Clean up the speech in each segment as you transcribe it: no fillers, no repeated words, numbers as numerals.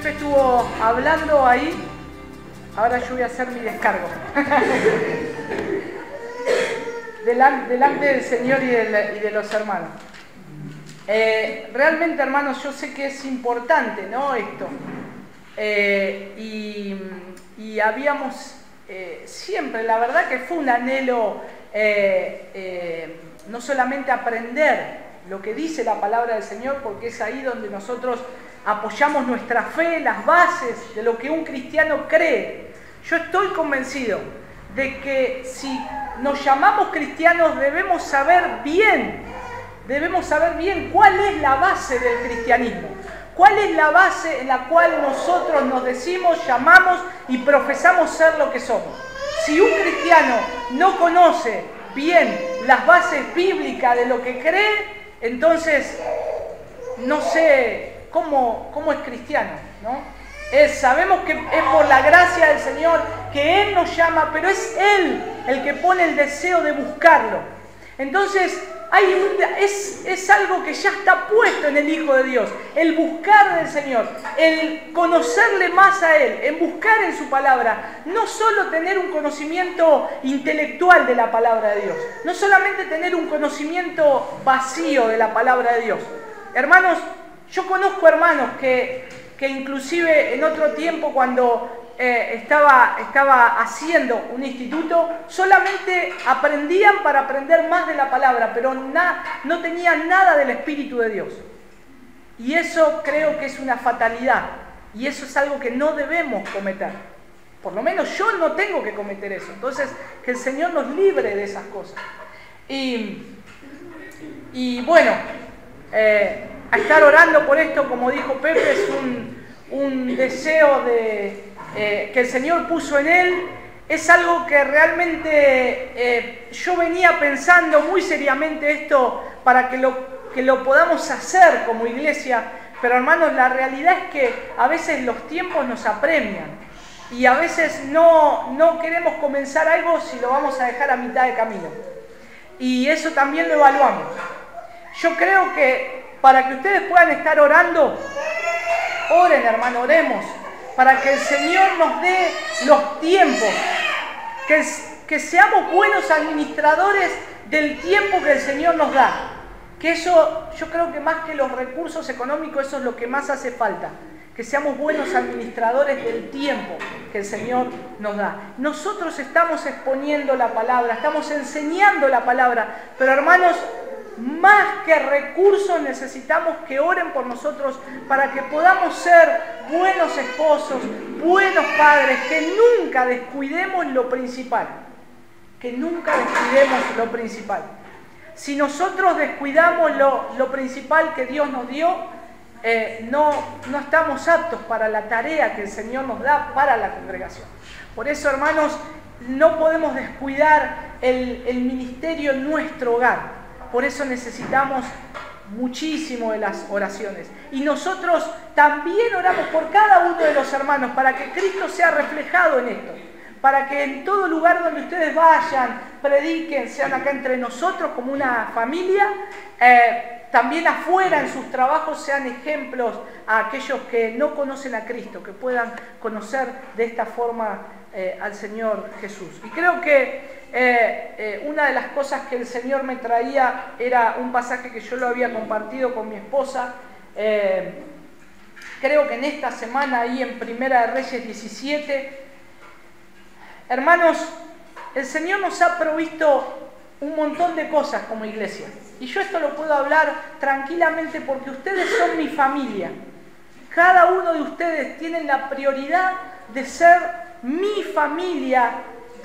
Pepe estuvo hablando ahí, ahora yo voy a hacer mi descargo. delante del Señor y de los hermanos. Realmente, hermanos, yo sé que es importante, ¿no? Esto. Y habíamos siempre, la verdad que fue un anhelo no solamente aprender lo que dice la palabra del Señor, porque es ahí donde nosotros apoyamos nuestra fe, las bases de lo que un cristiano cree. Yo estoy convencido de que si nos llamamos cristianos debemos saber bien cuál es la base del cristianismo, cuál es la base en la cual nosotros nos decimos, llamamos y profesamos ser lo que somos. Si un cristiano no conoce bien las bases bíblicas de lo que cree, entonces no sé cómo es cristiano, ¿no? Sabemos que es por la gracia del Señor que Él nos llama, pero es Él el que pone el deseo de buscarlo. Entonces, es algo que ya está puesto en el Hijo de Dios, el buscar del Señor, el conocerle más a Él, en buscar en su palabra, no solo tener un conocimiento intelectual de la palabra de Dios, no solamente tener un conocimiento vacío de la palabra de Dios. Hermanos, yo conozco hermanos que inclusive en otro tiempo cuando estaba haciendo un instituto, solamente aprendían para aprender más de la palabra, pero no tenían nada del Espíritu de Dios. Y eso creo que es una fatalidad, y eso es algo que no debemos cometer. Por lo menos yo no tengo que cometer eso. Entonces, que el Señor nos libre de esas cosas. Y bueno, a estar orando por esto, como dijo Pepe, es un deseo que el Señor puso en él. Es algo que realmente yo venía pensando muy seriamente esto para que lo podamos hacer como iglesia, pero hermanos, la realidad es que a veces los tiempos nos apremian y a veces no queremos comenzar algo si lo vamos a dejar a mitad de camino, y eso también lo evaluamos. Yo creo que para que ustedes puedan estar orando, oren, hermano, oremos, para que el Señor nos dé los tiempos, que seamos buenos administradores del tiempo que el Señor nos da. Que eso, yo creo que más que los recursos económicos, eso es lo que más hace falta, que seamos buenos administradores del tiempo que el Señor nos da. Nosotros estamos exponiendo la palabra, estamos enseñando la palabra, pero hermanos, más que recursos necesitamos que oren por nosotros para que podamos ser buenos esposos, buenos padres, que nunca descuidemos lo principal, Si nosotros descuidamos lo principal que Dios nos dio, no estamos aptos para la tarea que el Señor nos da para la congregación. Por eso, hermanos, no podemos descuidar el ministerio en nuestro hogar. Por eso necesitamos muchísimo de las oraciones. Y nosotros también oramos por cada uno de los hermanos para que Cristo sea reflejado en esto. Para que en todo lugar donde ustedes vayan, prediquen, sean acá entre nosotros como una familia, también afuera en sus trabajos sean ejemplos a aquellos que no conocen a Cristo, que puedan conocer de esta forma al Señor Jesús. Y creo que una de las cosas que el Señor me traía era un pasaje que yo lo había compartido con mi esposa. Creo que en esta semana ahí en Primera de Reyes 17, hermanos, el Señor nos ha provisto un montón de cosas como iglesia. Y yo esto lo puedo hablar tranquilamente porque ustedes son mi familia. Cada uno de ustedes tiene la prioridad de ser mi familia,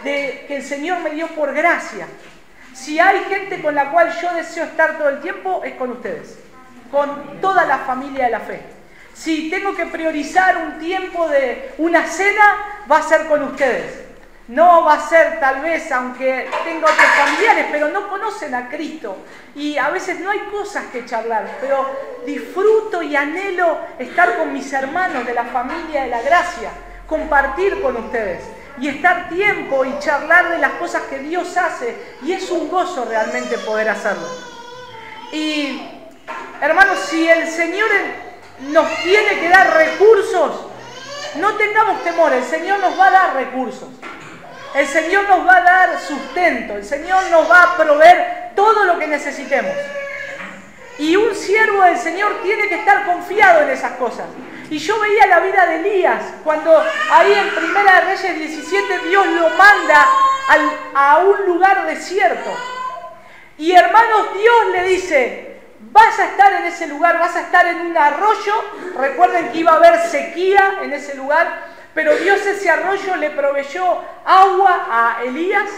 que el Señor me dio por gracia. Si hay gente con la cual yo deseo estar todo el tiempo, es con ustedes, con toda la familia de la fe. Si tengo que priorizar un tiempo de una cena, va a ser con ustedes. No va a ser tal vez, aunque tenga otros familiares, pero no conocen a Cristo. Y a veces no hay cosas que charlar, pero disfruto y anhelo estar con mis hermanos de la familia de la gracia, compartir con ustedes y estar tiempo y charlar de las cosas que Dios hace. Y es un gozo realmente poder hacerlo. Y hermanos, si el Señor nos tiene que dar recursos, no tengamos temor, el Señor nos va a dar recursos. El Señor nos va a dar sustento, el Señor nos va a proveer todo lo que necesitemos. Y un siervo del Señor tiene que estar confiado en esas cosas. Y yo veía la vida de Elías, cuando ahí en Primera de Reyes 17 Dios lo manda a un lugar desierto. Y hermanos, Dios le dice, vas a estar en ese lugar, vas a estar en un arroyo. Recuerden que iba a haber sequía en ese lugar, pero Dios ese arroyo le proveyó agua a Elías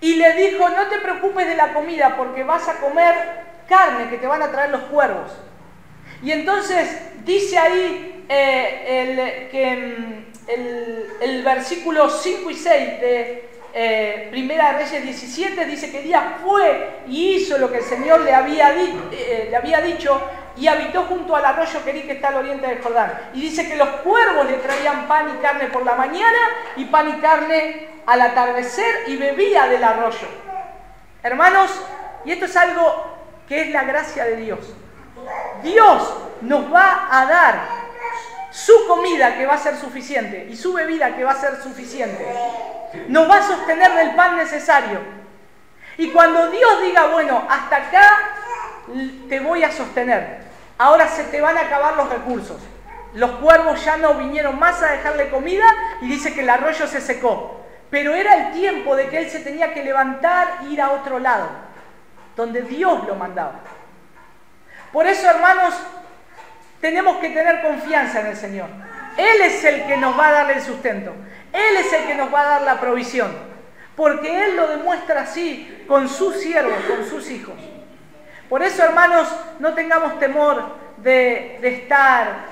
y le dijo, no te preocupes de la comida porque vas a comer carne que te van a traer los cuervos. Y entonces dice ahí el versículo 5 y 6 de Primera de Reyes 17, dice que Elías fue y hizo lo que el Señor le había dicho y habitó junto al arroyo Querí que está al oriente del Jordán. Y dice que los cuervos le traían pan y carne por la mañana y pan y carne al atardecer y bebía del arroyo. Hermanos, y esto es algo que es la gracia de Dios. Dios nos va a dar su comida que va a ser suficiente y su bebida que va a ser suficiente. Nos va a sostener del pan necesario. Y cuando Dios diga, bueno, hasta acá te voy a sostener, ahora se te van a acabar los recursos. Los cuervos ya no vinieron más a dejarle comida y dice que el arroyo se secó. Pero era el tiempo de que él se tenía que levantar e ir a otro lado, donde Dios lo mandaba. Por eso, hermanos, tenemos que tener confianza en el Señor. Él es el que nos va a dar el sustento. Él es el que nos va a dar la provisión. Porque Él lo demuestra así con sus siervos, con sus hijos. Por eso, hermanos, no tengamos temor de estar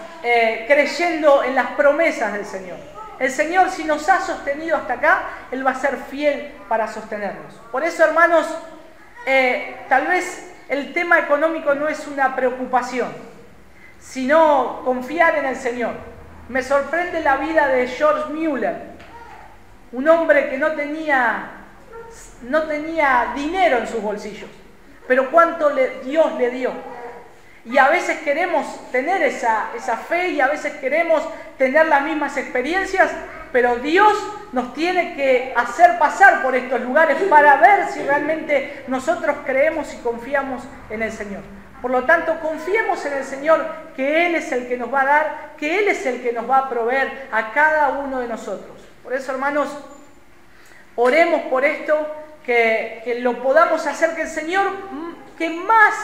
creyendo en las promesas del Señor. El Señor, si nos ha sostenido hasta acá, Él va a ser fiel para sostenernos. Por eso, hermanos, tal vez el tema económico no es una preocupación, sino confiar en el Señor. Me sorprende la vida de George Mueller, un hombre que no tenía dinero en sus bolsillos, pero cuánto Dios le dio. Y a veces queremos tener esa fe y a veces queremos tener las mismas experiencias, pero Dios nos tiene que hacer pasar por estos lugares para ver si realmente nosotros creemos y confiamos en el Señor. Por lo tanto, confiemos en el Señor, que Él es el que nos va a dar, que Él es el que nos va a proveer a cada uno de nosotros. Por eso, hermanos, oremos por esto, que lo podamos hacer, que el Señor, que más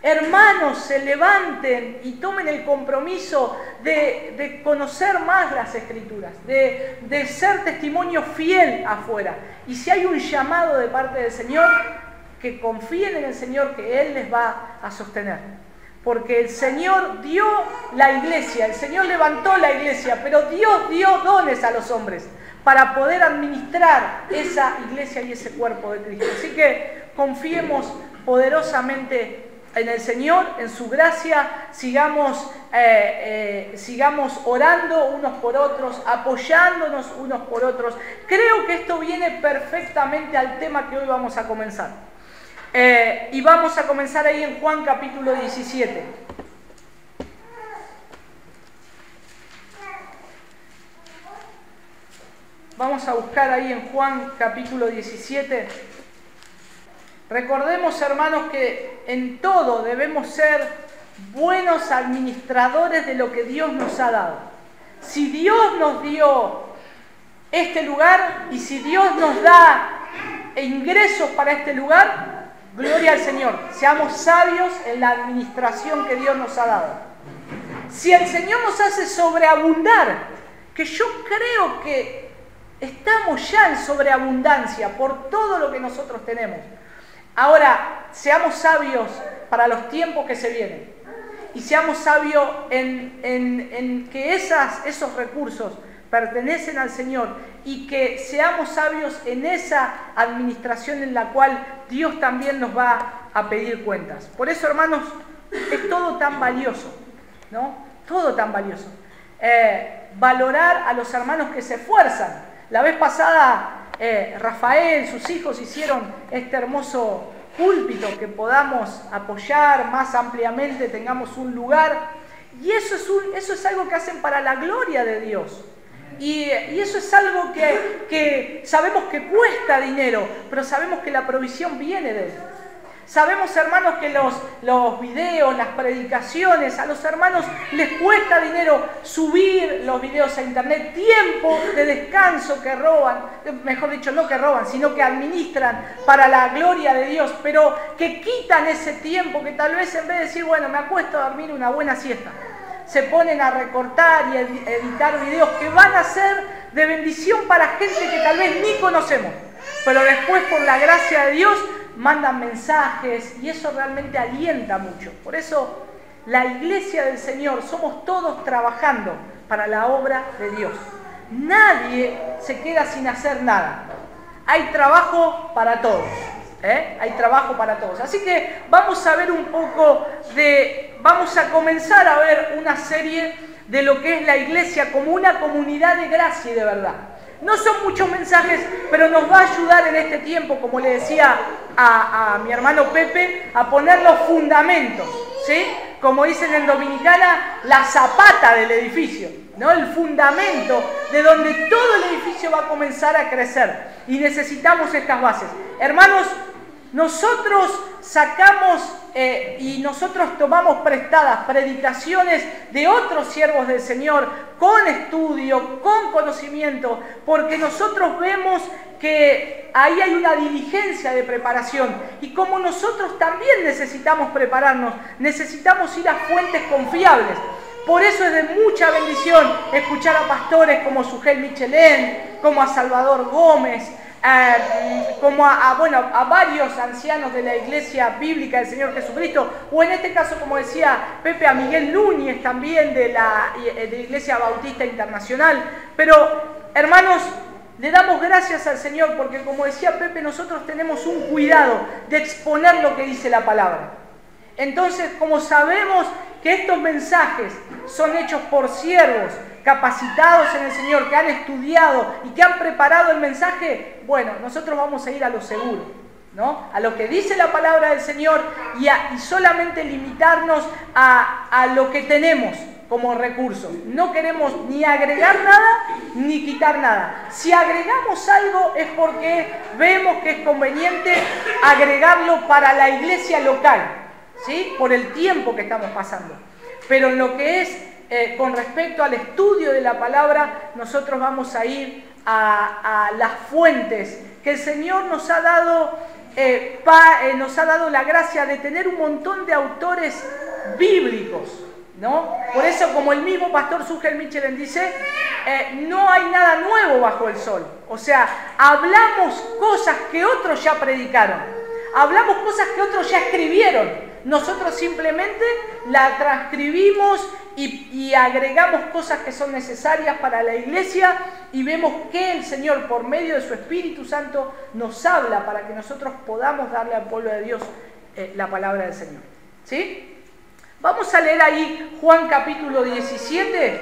hermanos se levanten y tomen el compromiso de conocer más las Escrituras, de ser testimonio fiel afuera. Y si hay un llamado de parte del Señor, que confíen en el Señor, que Él les va a sostener. Porque el Señor dio la iglesia, el Señor levantó la iglesia, pero Dios dio dones a los hombres para poder administrar esa iglesia y ese cuerpo de Cristo. Así que confiemos poderosamente en el Señor, en su gracia, sigamos orando unos por otros, apoyándonos unos por otros. Creo que esto viene perfectamente al tema que hoy vamos a comenzar. Y vamos a comenzar ahí en Juan capítulo 17. Vamos a buscar ahí en Juan capítulo 17. Recordemos, hermanos, que en todo debemos ser buenos administradores de lo que Dios nos ha dado. Si Dios nos dio este lugar y si Dios nos da ingresos para este lugar, gloria al Señor. Seamos sabios en la administración que Dios nos ha dado. Si el Señor nos hace sobreabundar, que yo creo que estamos ya en sobreabundancia por todo lo que nosotros tenemos. Ahora, seamos sabios para los tiempos que se vienen. Y seamos sabios en que esos recursos pertenecen al Señor. Y que seamos sabios en esa administración en la cual Dios también nos va a pedir cuentas. Por eso, hermanos, es todo tan valioso, ¿no? Todo tan valioso. Valorar a los hermanos que se esfuerzan. La vez pasada, Rafael, sus hijos hicieron este hermoso púlpito que podamos apoyar más ampliamente, tengamos un lugar. Y eso es algo que hacen para la gloria de Dios. Y eso es algo que sabemos que cuesta dinero, pero sabemos que la provisión viene de Él. Sabemos, hermanos, que los videos, las predicaciones, a los hermanos les cuesta dinero subir los videos a internet, tiempo de descanso que roban, mejor dicho, no que roban, sino que administran para la gloria de Dios, pero que quitan ese tiempo que tal vez en vez de decir, bueno, me acuesto a dormir una buena siesta, se ponen a recortar y editar videos que van a ser de bendición para gente que tal vez ni conocemos, pero después por la gracia de Dios mandan mensajes y eso realmente alienta mucho. Por eso la iglesia del Señor somos todos trabajando para la obra de Dios. Nadie se queda sin hacer nada. Hay trabajo para todos. Hay trabajo para todos. Así que vamos a ver un poco vamos a comenzar a ver una serie de lo que es la iglesia como una comunidad de gracia y de verdad. No son muchos mensajes, pero nos va a ayudar en este tiempo, como le decía a mi hermano Pepe, a poner los fundamentos, ¿sí? Como dicen en Dominicana, la zapata del edificio, ¿no? El fundamento de donde todo el edificio va a comenzar a crecer. Y necesitamos estas bases. Hermanos, nosotros sacamos y nosotros tomamos prestadas predicaciones de otros siervos del Señor con estudio, con conocimiento, porque nosotros vemos que ahí hay una diligencia de preparación y como nosotros también necesitamos prepararnos, necesitamos ir a fuentes confiables. Por eso es de mucha bendición escuchar a pastores como Sugel Michelén, como a Salvador Gómez, como a varios ancianos de la iglesia bíblica del Señor Jesucristo, o en este caso, como decía Pepe, a Miguel Núñez también de la Iglesia Bautista Internacional. Pero, hermanos, le damos gracias al Señor porque, como decía Pepe, nosotros tenemos un cuidado de exponer lo que dice la palabra. Entonces, como sabemos que estos mensajes son hechos por siervos capacitados en el Señor, que han estudiado y que han preparado el mensaje, bueno, nosotros vamos a ir a lo seguro, ¿no? A lo que dice la palabra del Señor y solamente limitarnos a lo que tenemos como recurso. No queremos ni agregar nada ni quitar nada. Si agregamos algo es porque vemos que es conveniente agregarlo para la iglesia local, ¿sí? Por el tiempo que estamos pasando. Pero en lo que es con respecto al estudio de la palabra, nosotros vamos a ir a las fuentes que el Señor nos ha dado la gracia de tener un montón de autores bíblicos, ¿no? Por eso, como el mismo pastor Sugel Michelén dice, no hay nada nuevo bajo el sol. O sea, hablamos cosas que otros ya predicaron, hablamos cosas que otros ya escribieron. Nosotros simplemente la transcribimos y agregamos cosas que son necesarias para la iglesia y vemos que el Señor, por medio de su Espíritu Santo, nos habla para que nosotros podamos darle al pueblo de Dios la palabra del Señor. ¿Sí? Vamos a leer ahí Juan capítulo 17.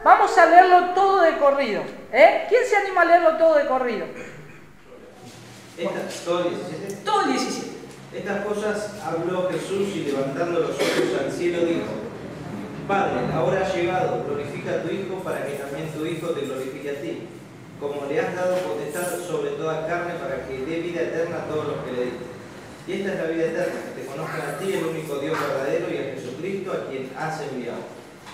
Vamos a leerlo todo de corrido. ¿Quién se anima a leerlo todo de corrido? ¿Todo el 17? Todo el 17. Estas cosas habló Jesús y levantando los ojos al cielo dijo: Padre, la hora ha llegado, glorifica a tu Hijo para que también tu Hijo te glorifique a ti, como le has dado potestad sobre toda carne para que dé vida eterna a todos los que le diste. Y esta es la vida eterna, que te conozcan a ti, el único Dios verdadero, y a Jesucristo, a quien has enviado.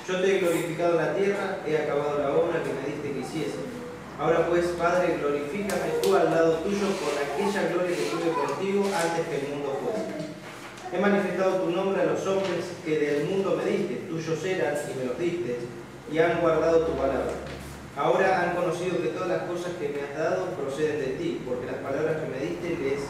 Yo te he glorificado en la tierra, he acabado la obra que me diste que hiciese. Ahora pues, Padre, glorifícame tú al lado tuyo con aquella gloria que tuve contigo antes que el mundo fuese. He manifestado tu nombre a los hombres que del mundo me diste, tuyos eran y me los diste, y han guardado tu palabra. Ahora han conocido que todas las cosas que me has dado proceden de ti, porque las palabras que me diste les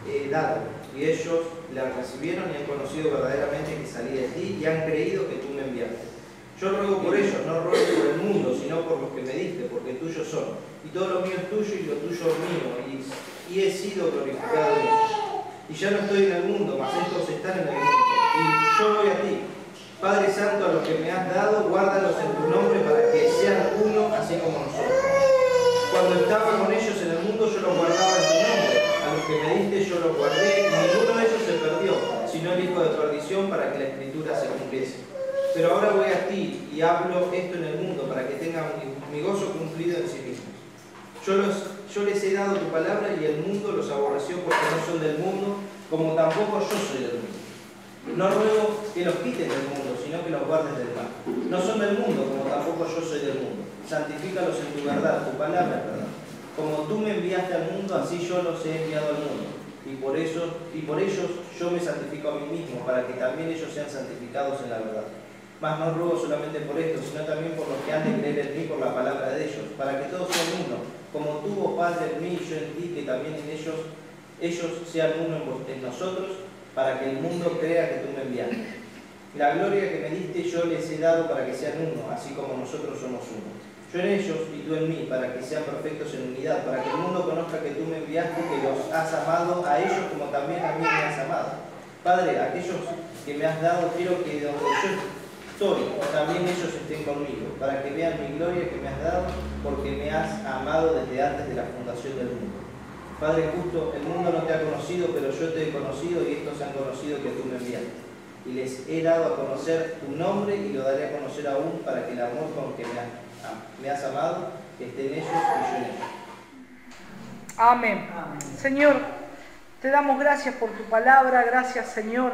he dado, y ellos las recibieron y han conocido verdaderamente que salí de ti, y han creído que tú me enviaste. Yo ruego por ellos, no ruego por el mundo, sino por los que me diste, porque tuyos son. Y todo lo mío es tuyo y lo tuyo es mío, y he sido glorificado en ellos. Y ya no estoy en el mundo, mas estos están en el mundo. Y yo voy a ti. Padre Santo, a los que me has dado, guárdalos en tu nombre para que sean uno, así como nosotros. Cuando estaba con ellos en el mundo, yo los guardaba en tu nombre. A los que me diste, yo los guardé, y ninguno de ellos se perdió, sino el hijo de perdición, para que la Escritura se cumpliese. Pero ahora voy a ti y hablo esto en el mundo para que tengan mi mi gozo cumplido en sí mismos. Yo les he dado tu palabra y el mundo los aborreció porque no son del mundo, como tampoco yo soy del mundo. No ruego que los quites del mundo, sino que los guardes del mal. No son del mundo, como tampoco yo soy del mundo. Santifícalos en tu verdad, tu palabra es verdad. Como tú me enviaste al mundo, así yo los he enviado al mundo. Y por ellos yo me santifico a mí mismo, para que también ellos sean santificados en la verdad. Mas no ruego solamente por esto, sino también por los que han de creer en mí por la palabra de ellos, para que todos sean uno, como tú, oh Padre, en mí y yo en ti, que también en ellos sean uno en nosotros, para que el mundo crea que tú me enviaste. La gloria que me diste yo les he dado para que sean uno, así como nosotros somos uno. Yo en ellos y tú en mí, para que sean perfectos en unidad, para que el mundo conozca que tú me enviaste y que los has amado a ellos como también a mí me has amado. Padre, aquellos que me has dado, quiero que donde yo estoy, también ellos estén conmigo, para que vean mi gloria que me has dado, porque me has amado desde antes de la fundación del mundo. Padre justo, el mundo no te ha conocido, pero yo te he conocido y estos han conocido que tú me enviaste. Y les he dado a conocer tu nombre y lo daré a conocer aún para que el amor con que me has amado esté en ellos y yo en ellos. Amén. Señor, te damos gracias por tu palabra, gracias Señor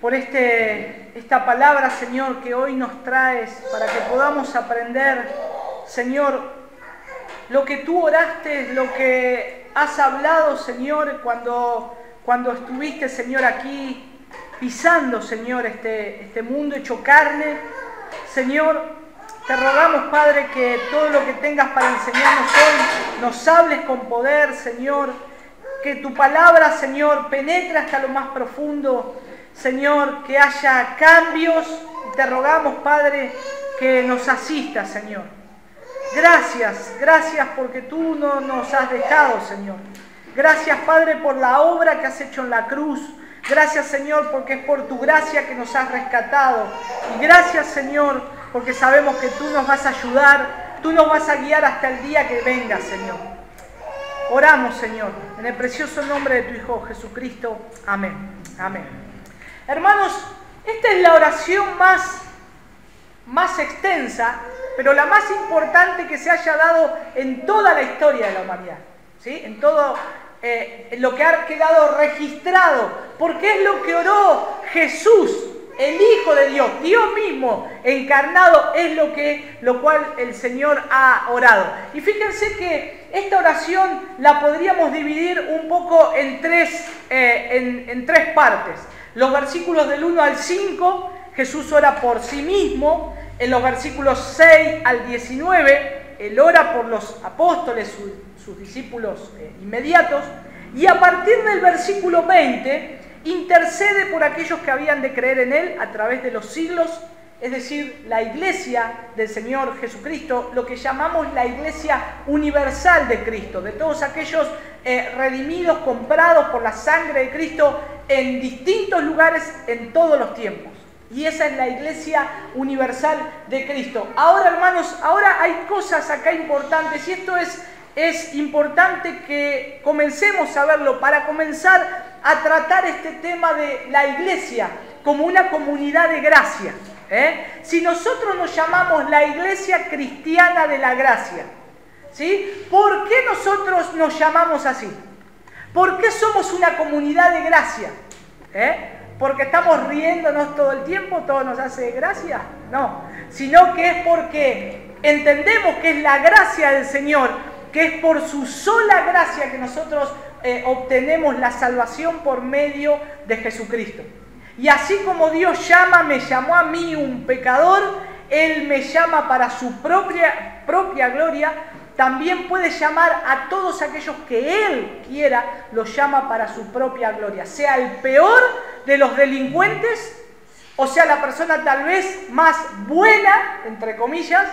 por esta palabra, Señor, que hoy nos traes para que podamos aprender, Señor, lo que tú oraste, lo que has hablado, Señor, cuando estuviste, Señor, aquí pisando, Señor, este mundo hecho carne. Señor, te rogamos, Padre, que todo lo que tengas para enseñarnos hoy nos hables con poder, Señor, que tu palabra, Señor, penetre hasta lo más profundo, Señor, que haya cambios, y te rogamos, Padre, que nos asistas, Señor. Gracias porque tú no nos has dejado, Señor. Gracias, Padre, por la obra que has hecho en la cruz. Gracias, Señor, porque es por tu gracia que nos has rescatado. Y gracias, Señor, porque sabemos que tú nos vas a ayudar, tú nos vas a guiar hasta el día que venga, Señor. Oramos, Señor, en el precioso nombre de tu Hijo Jesucristo. Amén. Amén. Hermanos, esta es la oración más extensa, pero la más importante que se haya dado en toda la historia de la humanidad, ¿sí? En todo lo que ha quedado registrado, porque es lo que oró Jesús, el Hijo de Dios, Dios mismo encarnado, es lo cual el Señor ha orado. Y fíjense que esta oración la podríamos dividir un poco en tres partes. Los versículos del 1 al 5, Jesús ora por sí mismo. En los versículos 6 al 19, Él ora por los apóstoles, sus discípulos inmediatos. Y a partir del versículo 20, intercede por aquellos que habían de creer en Él a través de los siglos, es decir, la iglesia del Señor Jesucristo, lo que llamamos la iglesia universal de Cristo, de todos aquellos redimidos, comprados por la sangre de Cristo en distintos lugares en todos los tiempos. Y esa es la iglesia universal de Cristo. Ahora, hermanos, hay cosas acá importantes, y esto es importante que comencemos a verlo para comenzar a tratar este tema de la iglesia como una comunidad de gracia. Si nosotros nos llamamos la iglesia cristiana de la gracia, ¿sí? ¿Por qué nosotros nos llamamos así? ¿Por qué somos una comunidad de gracia? ¿Porque estamos riéndonos todo el tiempo, todo nos hace gracia? No, sino que es porque entendemos que es la gracia del Señor, que es por su sola gracia que nosotros obtenemos la salvación por medio de Jesucristo. Y así como Dios me llamó a mí un pecador, Él me llama para su propia gloria, también puede llamar a todos aquellos que Él quiera, los llama para su propia gloria. Sea el peor de los delincuentes, o sea la persona tal vez más buena, entre comillas,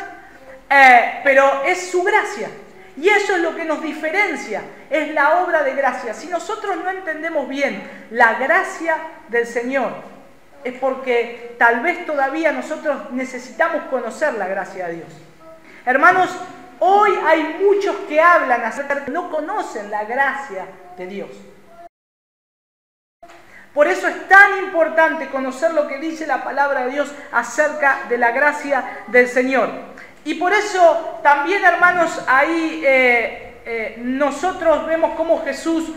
pero es su gracia. Y eso es lo que nos diferencia, es la obra de gracia. Si nosotros no entendemos bien la gracia del Señor, es porque tal vez todavía nosotros necesitamos conocer la gracia de Dios. Hermanos, hoy hay muchos que hablan acerca de que no conocen la gracia de Dios. Por eso es tan importante conocer lo que dice la palabra de Dios acerca de la gracia del Señor. Y por eso también, hermanos, ahí nosotros vemos cómo Jesús,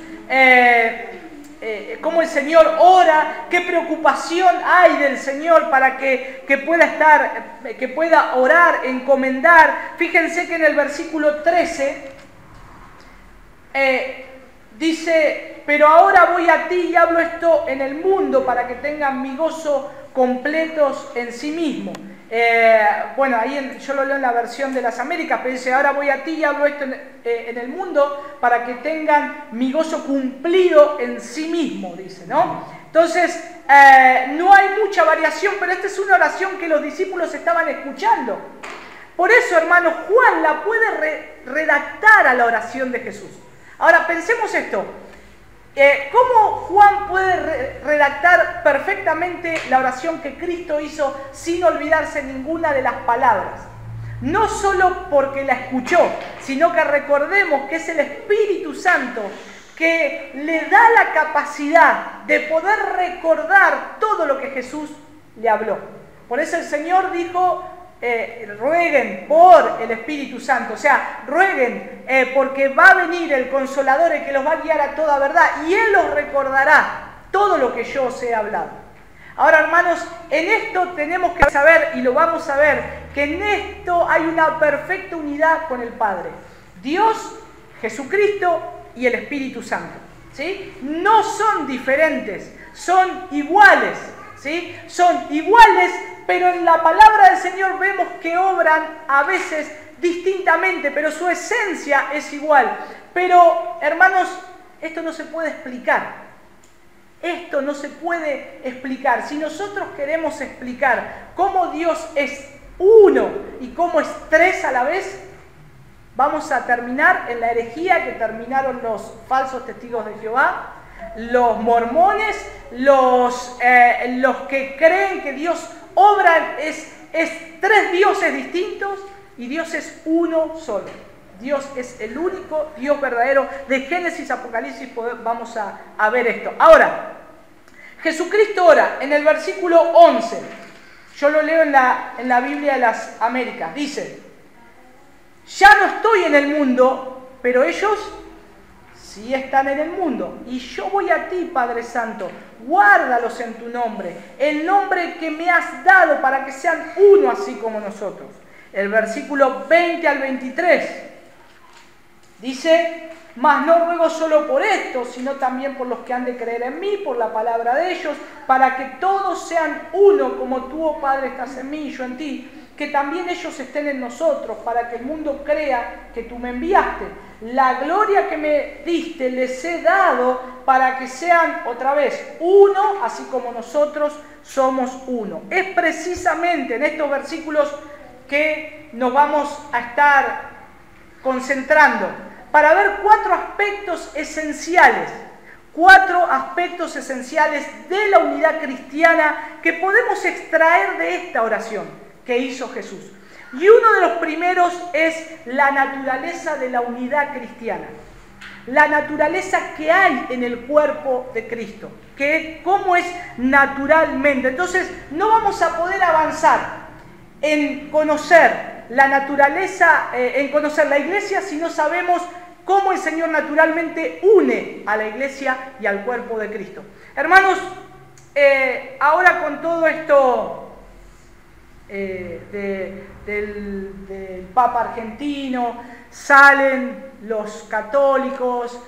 cómo el Señor ora, qué preocupación hay del Señor para que pueda orar, encomendar. Fíjense que en el versículo 13 dice: pero ahora voy a ti y hablo esto en el mundo para que tengan mi gozo completos en sí mismo. Bueno, ahí yo lo leo en la versión de las Américas, pero dice: ahora voy a ti y hablo esto en el mundo para que tengan mi gozo cumplido en sí mismo, dice, ¿no? Entonces, no hay mucha variación, pero esta es una oración que los discípulos estaban escuchando. Por eso, hermanos, Juan la puede redactar a la oración de Jesús. Ahora, pensemos esto. ¿Cómo Juan puede redactar perfectamente la oración que Cristo hizo sin olvidarse ninguna de las palabras? No solo porque la escuchó, sino que recordemos que es el Espíritu Santo que le da la capacidad de poder recordar todo lo que Jesús le habló. Por eso el Señor dijo: rueguen por el Espíritu Santo, o sea, rueguen porque va a venir el Consolador, el que los va a guiar a toda verdad, y Él los recordará todo lo que yo os he hablado. Ahora, hermanos, en esto tenemos que saber, y lo vamos a ver, que en esto hay una perfecta unidad con el Padre. Dios, Jesucristo y el Espíritu Santo, ¿sí? No son diferentes, son iguales, ¿sí? Son iguales, pero en la palabra del Señor vemos que obran a veces distintamente, pero su esencia es igual. Pero, hermanos, esto no se puede explicar. Esto no se puede explicar. Si nosotros queremos explicar cómo Dios es uno y cómo es tres a la vez, vamos a terminar en la herejía que terminaron los falsos testigos de Jehová, los mormones, los que creen que Dios obra es tres dioses distintos y Dios es uno solo. Dios es el único Dios verdadero. De Génesis a Apocalipsis vamos a ver esto. Ahora, Jesucristo ora en el versículo 11. Yo lo leo en la Biblia de las Américas. Dice: ya no estoy en el mundo, pero ellos sí están en el mundo. Y yo voy a ti, Padre Santo, guárdalos en tu nombre, el nombre que me has dado, para que sean uno así como nosotros. El versículo 20 al 23 dice: mas no ruego solo por esto, sino también por los que han de creer en mí, por la palabra de ellos, para que todos sean uno, como tú, oh Padre, estás en mí y yo en ti, que también ellos estén en nosotros, para que el mundo crea que tú me enviaste. La gloria que me diste les he dado, para que sean otra vez uno, así como nosotros somos uno. Es precisamente en estos versículos que nos vamos a estar concentrando para ver cuatro aspectos esenciales de la unidad cristiana que podemos extraer de esta oración que hizo Jesús. Y uno de los primeros es la naturaleza de la unidad cristiana. La naturaleza que hay en el cuerpo de Cristo, que es cómo es naturalmente. Entonces, no vamos a poder avanzar en conocer la naturaleza, en conocer la iglesia, si no sabemos cómo el Señor naturalmente une a la iglesia y al cuerpo de Cristo. Hermanos, ahora con todo esto del Papa argentino, salen los católicos,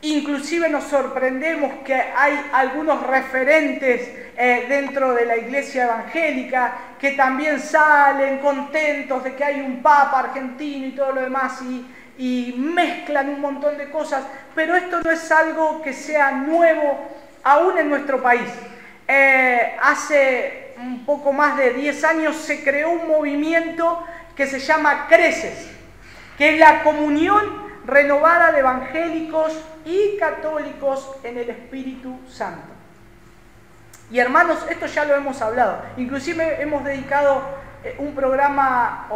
inclusive nos sorprendemos que hay algunos referentes dentro de la iglesia evangélica que también salen contentos de que hay un Papa argentino y todo lo demás, y mezclan un montón de cosas, pero esto no es algo que sea nuevo aún en nuestro país. Hace un poco más de 10 años se creó un movimiento que se llama Creces, que es la comunión renovada de evangélicos y católicos en el Espíritu Santo. Y hermanos, esto ya lo hemos hablado, inclusive hemos dedicado un programa,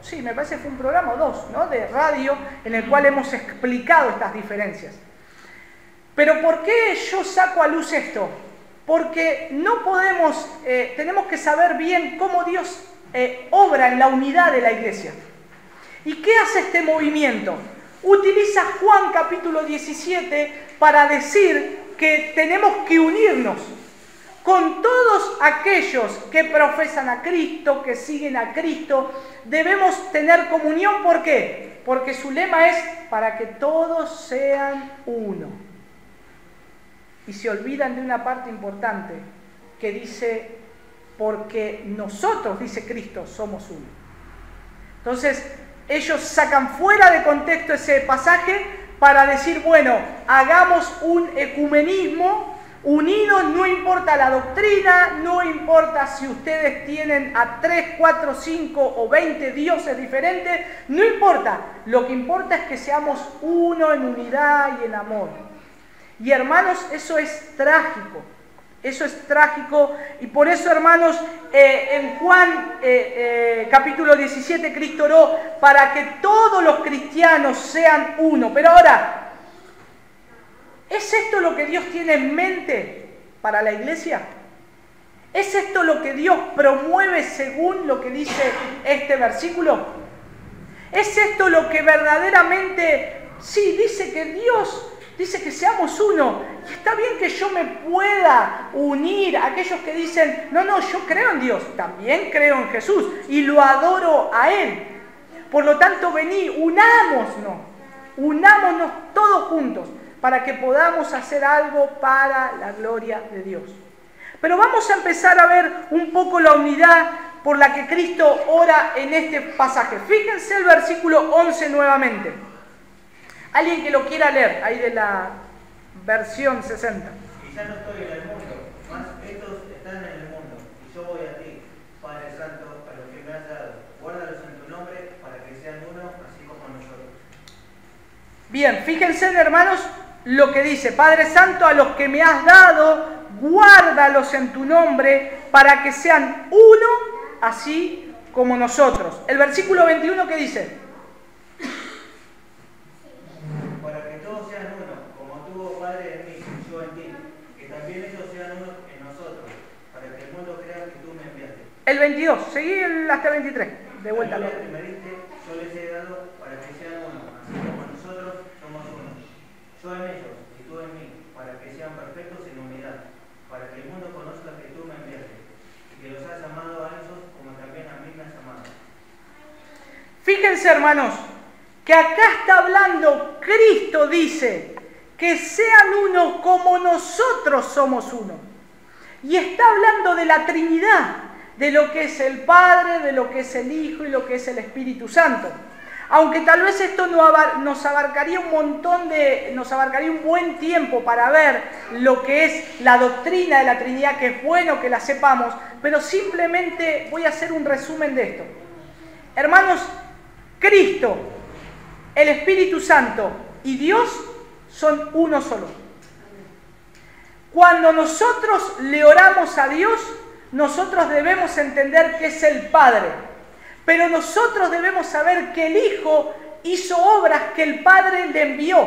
sí, me parece que fue un programa o dos, ¿no?, de radio, en el cual hemos explicado estas diferencias. Pero ¿por qué yo saco a luz esto? Porque no podemos, tenemos que saber bien cómo Dios obra en la unidad de la iglesia. ¿Y qué hace este movimiento? Utiliza Juan capítulo 17 para decir que tenemos que unirnos con todos aquellos que profesan a Cristo, que siguen a Cristo. Debemos tener comunión. ¿Por qué? Porque su lema es para que todos sean uno. Y se olvidan de una parte importante que dice, porque nosotros, dice Cristo, somos uno. Entonces, ellos sacan fuera de contexto ese pasaje para decir, bueno, hagamos un ecumenismo unidos, no importa la doctrina, no importa si ustedes tienen a 3, 4, 5 o 20 dioses diferentes, no importa. Lo que importa es que seamos uno en unidad y en amor. Y hermanos, eso es trágico. Eso es trágico, y por eso, hermanos, en Juan capítulo 17, Cristo oró para que todos los cristianos sean uno. Pero ahora, ¿es esto lo que Dios tiene en mente para la iglesia? ¿Es esto lo que Dios promueve según lo que dice este versículo? ¿Es esto lo que verdaderamente, sí, dice que Dios dice que seamos uno? Y está bien que yo me pueda unir a aquellos que dicen, no, yo creo en Dios, también creo en Jesús y lo adoro a Él. Por lo tanto, vení, unámonos todos juntos para que podamos hacer algo para la gloria de Dios. Pero vamos a empezar a ver un poco la unidad por la que Cristo ora en este pasaje. Fíjense el versículo 11 nuevamente. Alguien que lo quiera leer, ahí de la versión 60. Quizá no estoy en el mundo, mas estos están en el mundo, y yo voy a ti, Padre Santo, a los que me has dado. Guárdalos en tu nombre, para que sean uno, así como nosotros. Bien, fíjense, hermanos, lo que dice, Padre Santo, a los que me has dado, guárdalos en tu nombre, para que sean uno, así como nosotros. El versículo 21, ¿qué dice? Para que todos sean uno, como tú, Padre, en mí, y yo en ti, que también ellos sean uno en nosotros, para que el mundo crea que tú me enviaste. El 22, seguí hasta el 23, de vuelta. La gloria que me diste, yo les he dado para que sean uno, así como nosotros somos uno. Yo en ellos y tú en mí, para que sean perfectos en unidad, para que el mundo conozca que tú me enviaste, y que los has amado a ellos como también a mí me has amado. Fíjense, hermanos, que acá está hablando, Cristo dice, que sean uno como nosotros somos uno. Y está hablando de la Trinidad, de lo que es el Padre, de lo que es el Hijo y lo que es el Espíritu Santo. Aunque tal vez esto nos abarcaría un buen tiempo para ver lo que es la doctrina de la Trinidad, que es bueno que la sepamos, pero simplemente voy a hacer un resumen de esto. Hermanos, Cristo, el Espíritu Santo y Dios son uno solo. Cuando nosotros le oramos a Dios, nosotros debemos entender que es el Padre. Pero nosotros debemos saber que el Hijo hizo obras que el Padre le envió.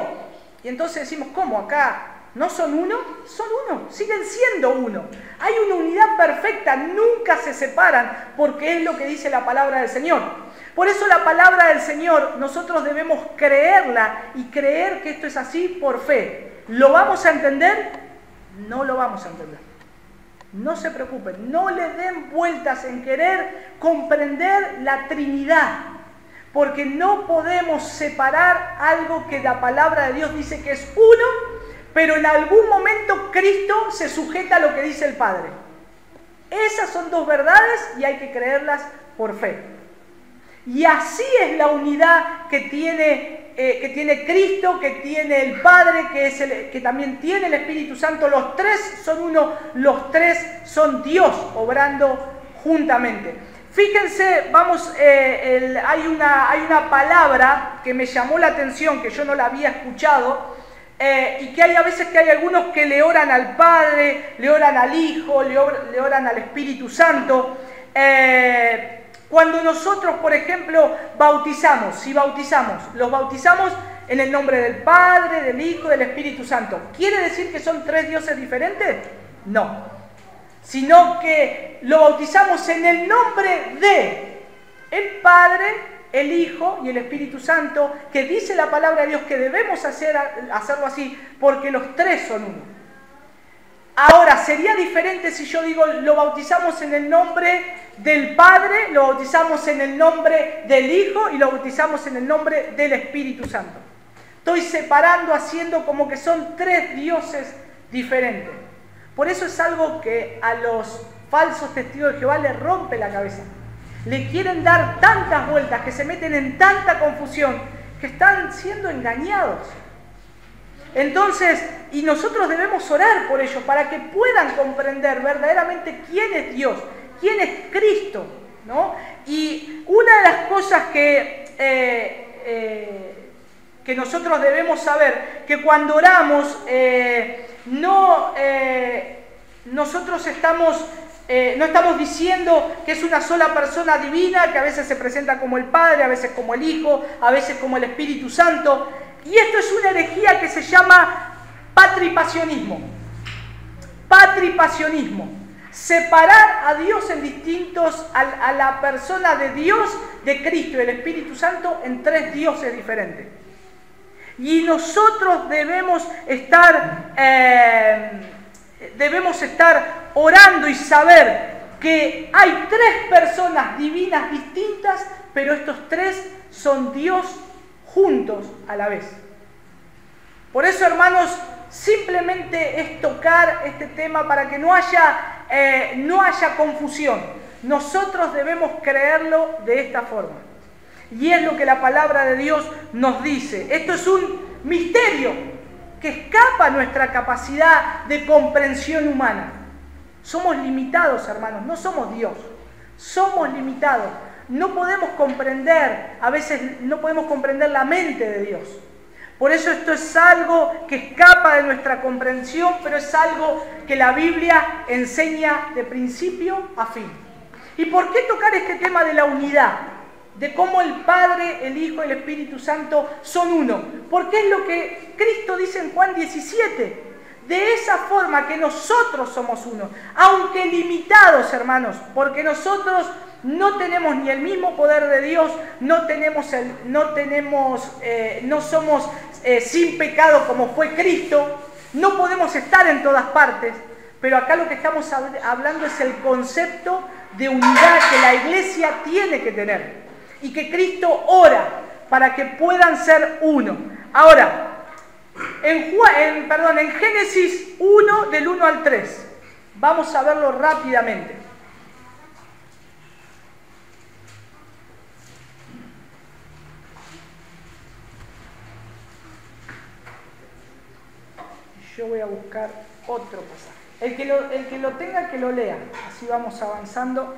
Y entonces decimos, ¿cómo acá? ¿No son uno? Son uno, siguen siendo uno. Hay una unidad perfecta, nunca se separan, porque es lo que dice la palabra del Señor. Por eso la palabra del Señor nosotros debemos creerla y creer que esto es así por fe. ¿Lo vamos a entender? No lo vamos a entender. No se preocupen, no le den vueltas en querer comprender la Trinidad, porque no podemos separar algo que la palabra de Dios dice que es uno, pero en algún momento Cristo se sujeta a lo que dice el Padre. Esas son dos verdades y hay que creerlas por fe. Y así es la unidad que tiene Cristo, que tiene el Padre, que también tiene el Espíritu Santo. Los tres son uno, los tres son Dios obrando juntamente. Fíjense, hay una palabra que me llamó la atención, que yo no la había escuchado, y que hay a veces que hay algunos que le oran al Padre, le oran al Hijo, le oran al Espíritu Santo. Cuando nosotros, por ejemplo, los bautizamos en el nombre del Padre, del Hijo, del Espíritu Santo. ¿Quiere decir que son tres dioses diferentes? No. sino que lo bautizamos en el nombre de el Padre, el Hijo y el Espíritu Santo, que dice la palabra de Dios que debemos hacerlo así, porque los tres son uno. Ahora, sería diferente si yo digo, lo bautizamos en el nombre del Padre, lo bautizamos en el nombre del Hijo y lo bautizamos en el nombre del Espíritu Santo. Estoy separando, haciendo como que son tres dioses diferentes. Por eso es algo que a los falsos testigos de Jehová les rompe la cabeza. Le quieren dar tantas vueltas, que se meten en tanta confusión, que están siendo engañados. Entonces, y nosotros debemos orar por ellos, para que puedan comprender verdaderamente quién es Dios, quién es Cristo, ¿no? Y una de las cosas que nosotros debemos saber, que cuando oramos, nosotros no estamos diciendo que es una sola persona divina, que a veces se presenta como el Padre, a veces como el Hijo, a veces como el Espíritu Santo. Y esto es una herejía que se llama patripasionismo. Patripasionismo. Separar a Dios en distintos, a la persona de Dios, de Cristo y del Espíritu Santo en tres dioses diferentes. Y nosotros debemos estar orando y saber que hay tres personas divinas distintas, pero estos tres son Dios juntos a la vez. Por eso, hermanos, simplemente es tocar este tema para que no haya confusión. Nosotros debemos creerlo de esta forma. Y es lo que la palabra de Dios nos dice. Esto es un misterio que escapa a nuestra capacidad de comprensión humana. Somos limitados, hermanos, no somos Dios. Somos limitados. No podemos comprender, a veces no podemos comprender la mente de Dios. Por eso esto es algo que escapa de nuestra comprensión, pero es algo que la Biblia enseña de principio a fin. ¿Y por qué tocar este tema de la unidad? De cómo el Padre, el Hijo y el Espíritu Santo son uno. Porque es lo que Cristo dice en Juan 17. De esa forma que nosotros somos uno. Aunque limitados, hermanos, porque nosotros no tenemos ni el mismo poder de Dios, no somos sin pecado como fue Cristo, no podemos estar en todas partes, pero acá lo que estamos hablando es el concepto de unidad que la iglesia tiene que tener y que Cristo ora para que puedan ser uno. Ahora, en Génesis 1, del 1 al 3, vamos a verlo rápidamente. Yo voy a buscar otro pasaje. El que lo tenga, que lo lea. Así vamos avanzando.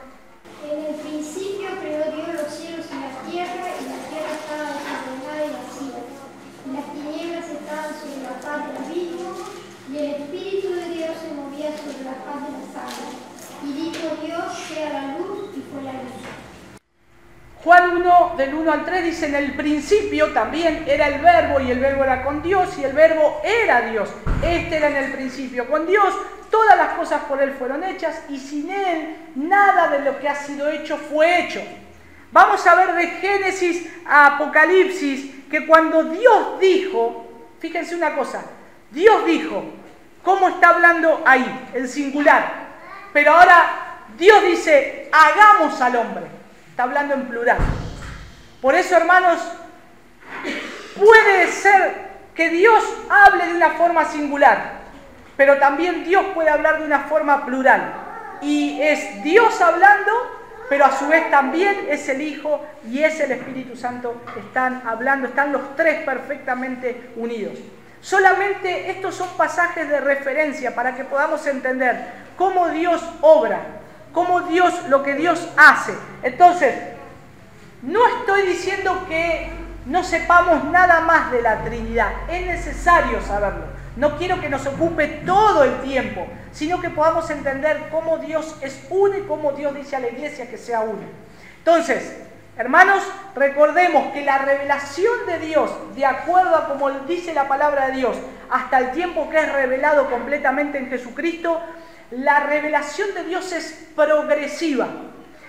En el principio creó Dios los cielos y la tierra estaba desordenada y vacía. Y las tinieblas estaban sobre la faz del abismo, y el Espíritu de Dios se movía sobre la faz de las aguas. Y dijo Dios, sea la luz, y fue la luz. Juan 1, del 1 al 3 dice, en el principio también era el Verbo, y el Verbo era con Dios, y el Verbo era Dios. Este era en el principio con Dios, todas las cosas por Él fueron hechas, y sin Él nada de lo que ha sido hecho fue hecho. Vamos a ver de Génesis a Apocalipsis, que cuando Dios dijo, fíjense una cosa, Dios dijo, ¿cómo está hablando ahí? En singular. Pero ahora Dios dice, hagamos al hombre. Está hablando en plural. Por eso, hermanos, puede ser que Dios hable de una forma singular, pero también Dios puede hablar de una forma plural. Y es Dios hablando, pero a su vez también es el Hijo y es el Espíritu Santo. Están hablando, están los tres perfectamente unidos. Solamente estos son pasajes de referencia para que podamos entender cómo Dios obra, lo que Dios hace. Entonces, no estoy diciendo que no sepamos nada más de la Trinidad. Es necesario saberlo. No quiero que nos ocupe todo el tiempo, sino que podamos entender cómo Dios es uno y cómo Dios dice a la iglesia que sea uno. Entonces, hermanos, recordemos que la revelación de Dios, de acuerdo a como dice la palabra de Dios, hasta el tiempo que es revelado completamente en Jesucristo, la revelación de Dios es progresiva.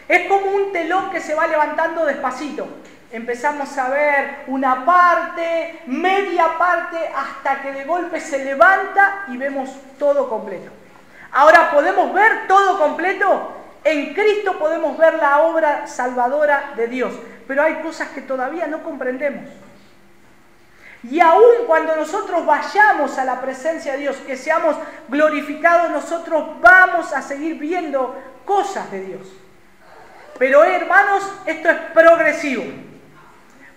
Es como un telón que se va levantando despacito. Empezamos a ver una parte, media parte, hasta que de golpe se levanta y vemos todo completo. Ahora, ¿podemos ver todo completo? En Cristo podemos ver la obra salvadora de Dios, pero hay cosas que todavía no comprendemos. Y aún cuando nosotros vayamos a la presencia de Dios, que seamos glorificados, nosotros vamos a seguir viendo cosas de Dios. Pero hermanos, esto es progresivo.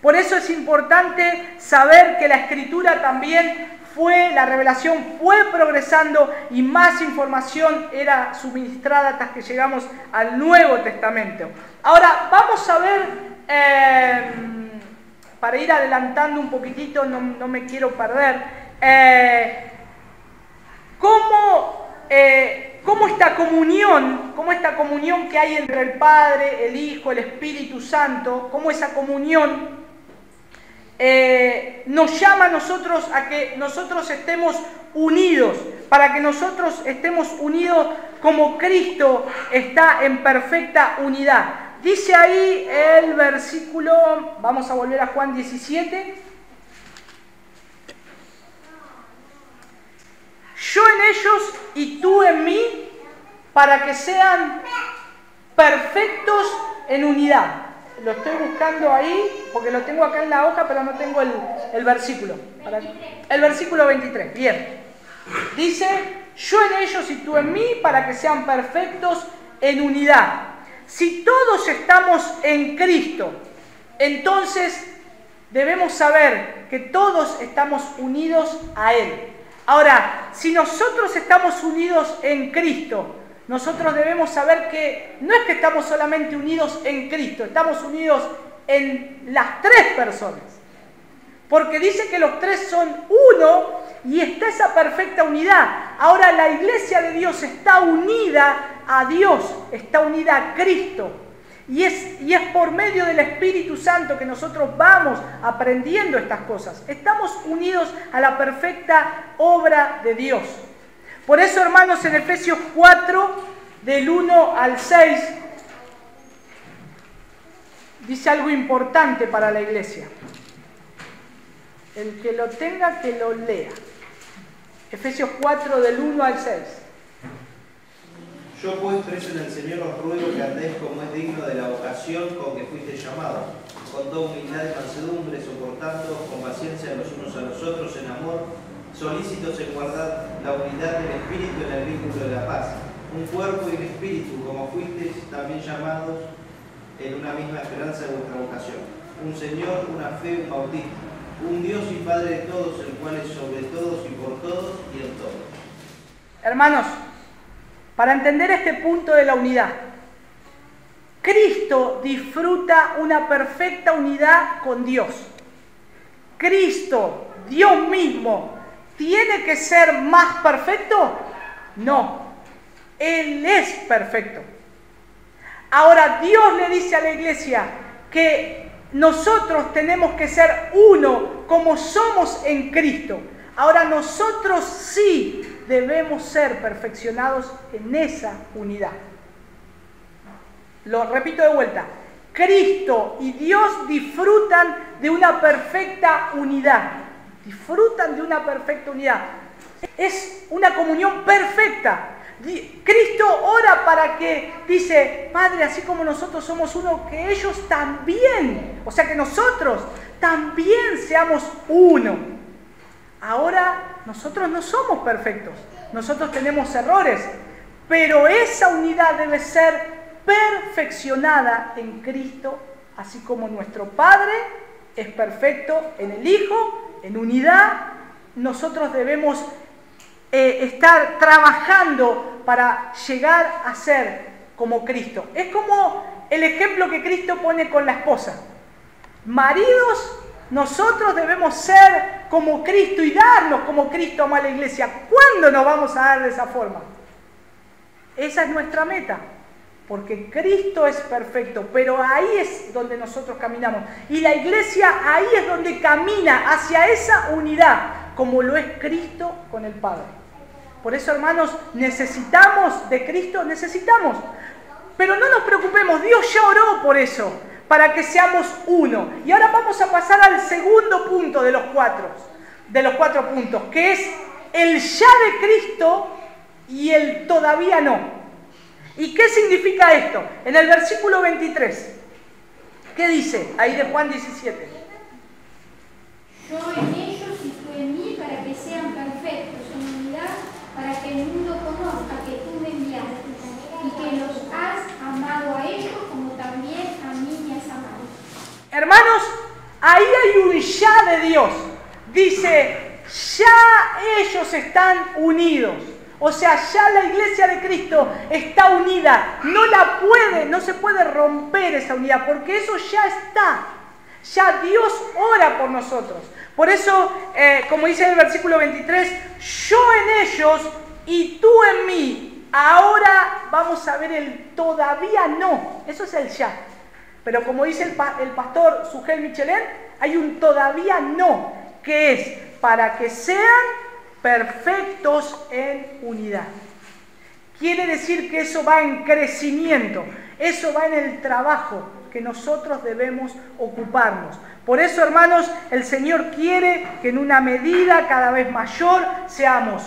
Por eso es importante saber que la Escritura también la revelación fue progresando y más información era suministrada hasta que llegamos al Nuevo Testamento. Ahora vamos a ver, para ir adelantando un poquitito, no me quiero perder, cómo esta comunión que hay entre el Padre, el Hijo, el Espíritu Santo, cómo esa comunión nos llama a nosotros a que nosotros estemos unidos, para que nosotros estemos unidos como Cristo está en perfecta unidad. Dice ahí el versículo, vamos a volver a Juan 17. Yo en ellos y tú en mí, para que sean perfectos en unidad. Lo estoy buscando ahí, porque lo tengo acá en la hoja, pero no tengo el versículo. El versículo 23, bien. Dice, yo en ellos y tú en mí, para que sean perfectos en unidad. Si todos estamos en Cristo, entonces debemos saber que todos estamos unidos a Él. Ahora, si nosotros estamos unidos en Cristo, nosotros debemos saber que no es que estamos solamente unidos en Cristo, estamos unidos en las tres personas. Porque dice que los tres son uno y está esa perfecta unidad. Ahora la iglesia de Dios está unida a Dios, está unida a Cristo. Y es por medio del Espíritu Santo que nosotros vamos aprendiendo estas cosas. Estamos unidos a la perfecta obra de Dios. Por eso, hermanos, en Efesios 4, del 1 al 6, dice algo importante para la iglesia. El que lo tenga, que lo lea. Efesios 4, del 1 al 6. Yo pues, preso en el Señor, os ruego que andéis como es digno de la vocación con que fuiste llamados, con toda humildad y mansedumbre, soportando con paciencia los unos a los otros en amor, solícitos en guardar la unidad del Espíritu en el vínculo de la paz. Un cuerpo y un espíritu, como fuisteis también llamados en una misma esperanza de vuestra vocación. Un Señor, una fe, un bautismo. Un Dios y Padre de todos, el cual es sobre todos y por todos y en todos. Hermanos, para entender este punto de la unidad, Cristo disfruta una perfecta unidad con Dios. Cristo, Dios mismo, ¿tiene que ser más perfecto? No, Él es perfecto. Ahora Dios le dice a la iglesia que nosotros tenemos que ser uno como somos en Cristo. Ahora nosotros sí debemos ser perfeccionados en esa unidad. Lo repito de vuelta. Cristo y Dios disfrutan de una perfecta unidad. Disfrutan de una perfecta unidad. Es una comunión perfecta. Cristo ora para que, dice, Padre, así como nosotros somos uno, que ellos también, o sea que nosotros también seamos uno. Ahora, nosotros no somos perfectos, nosotros tenemos errores, pero esa unidad debe ser perfeccionada en Cristo, así como nuestro Padre es perfecto en el Hijo, en unidad. Nosotros debemos estar trabajando para llegar a ser como Cristo. Es como el ejemplo que Cristo pone con la esposa. Maridos, nosotros debemos ser como Cristo y darnos como Cristo ama a la iglesia. ¿Cuándo nos vamos a dar de esa forma? Esa es nuestra meta, porque Cristo es perfecto, pero ahí es donde nosotros caminamos. Y la iglesia ahí es donde camina hacia esa unidad, como lo es Cristo con el Padre. Por eso, hermanos, necesitamos de Cristo, necesitamos. Pero no nos preocupemos, Dios ya oró por eso, para que seamos uno. Y ahora vamos a pasar al segundo punto de los cuatro puntos, que es el ya de Cristo y el todavía no. ¿Y qué significa esto? En el versículo 23, ¿qué dice ahí de Juan 17? Yo en ellos y tú en mí, para que sean perfectos en unidad, para que el mundo conozca que tú me enviaste y que los has amado a ellos como también a mí me has amado. Hermanos, ahí hay un ya de Dios. Dice, ya ellos están unidos. O sea, ya la iglesia de Cristo está unida. No se puede romper esa unidad, porque eso ya está. Ya Dios ora por nosotros. Por eso, como dice en el versículo 23, yo en ellos y tú en mí. Ahora vamos a ver el todavía no. Eso es el ya. Pero como dice el pastor Sugel Michelén, hay un todavía no, que es para que sean perfectos en unidad. Quiere decir que eso va en crecimiento, eso va en el trabajo que nosotros debemos ocuparnos. Por eso, hermanos, el Señor quiere que en una medida cada vez mayor seamos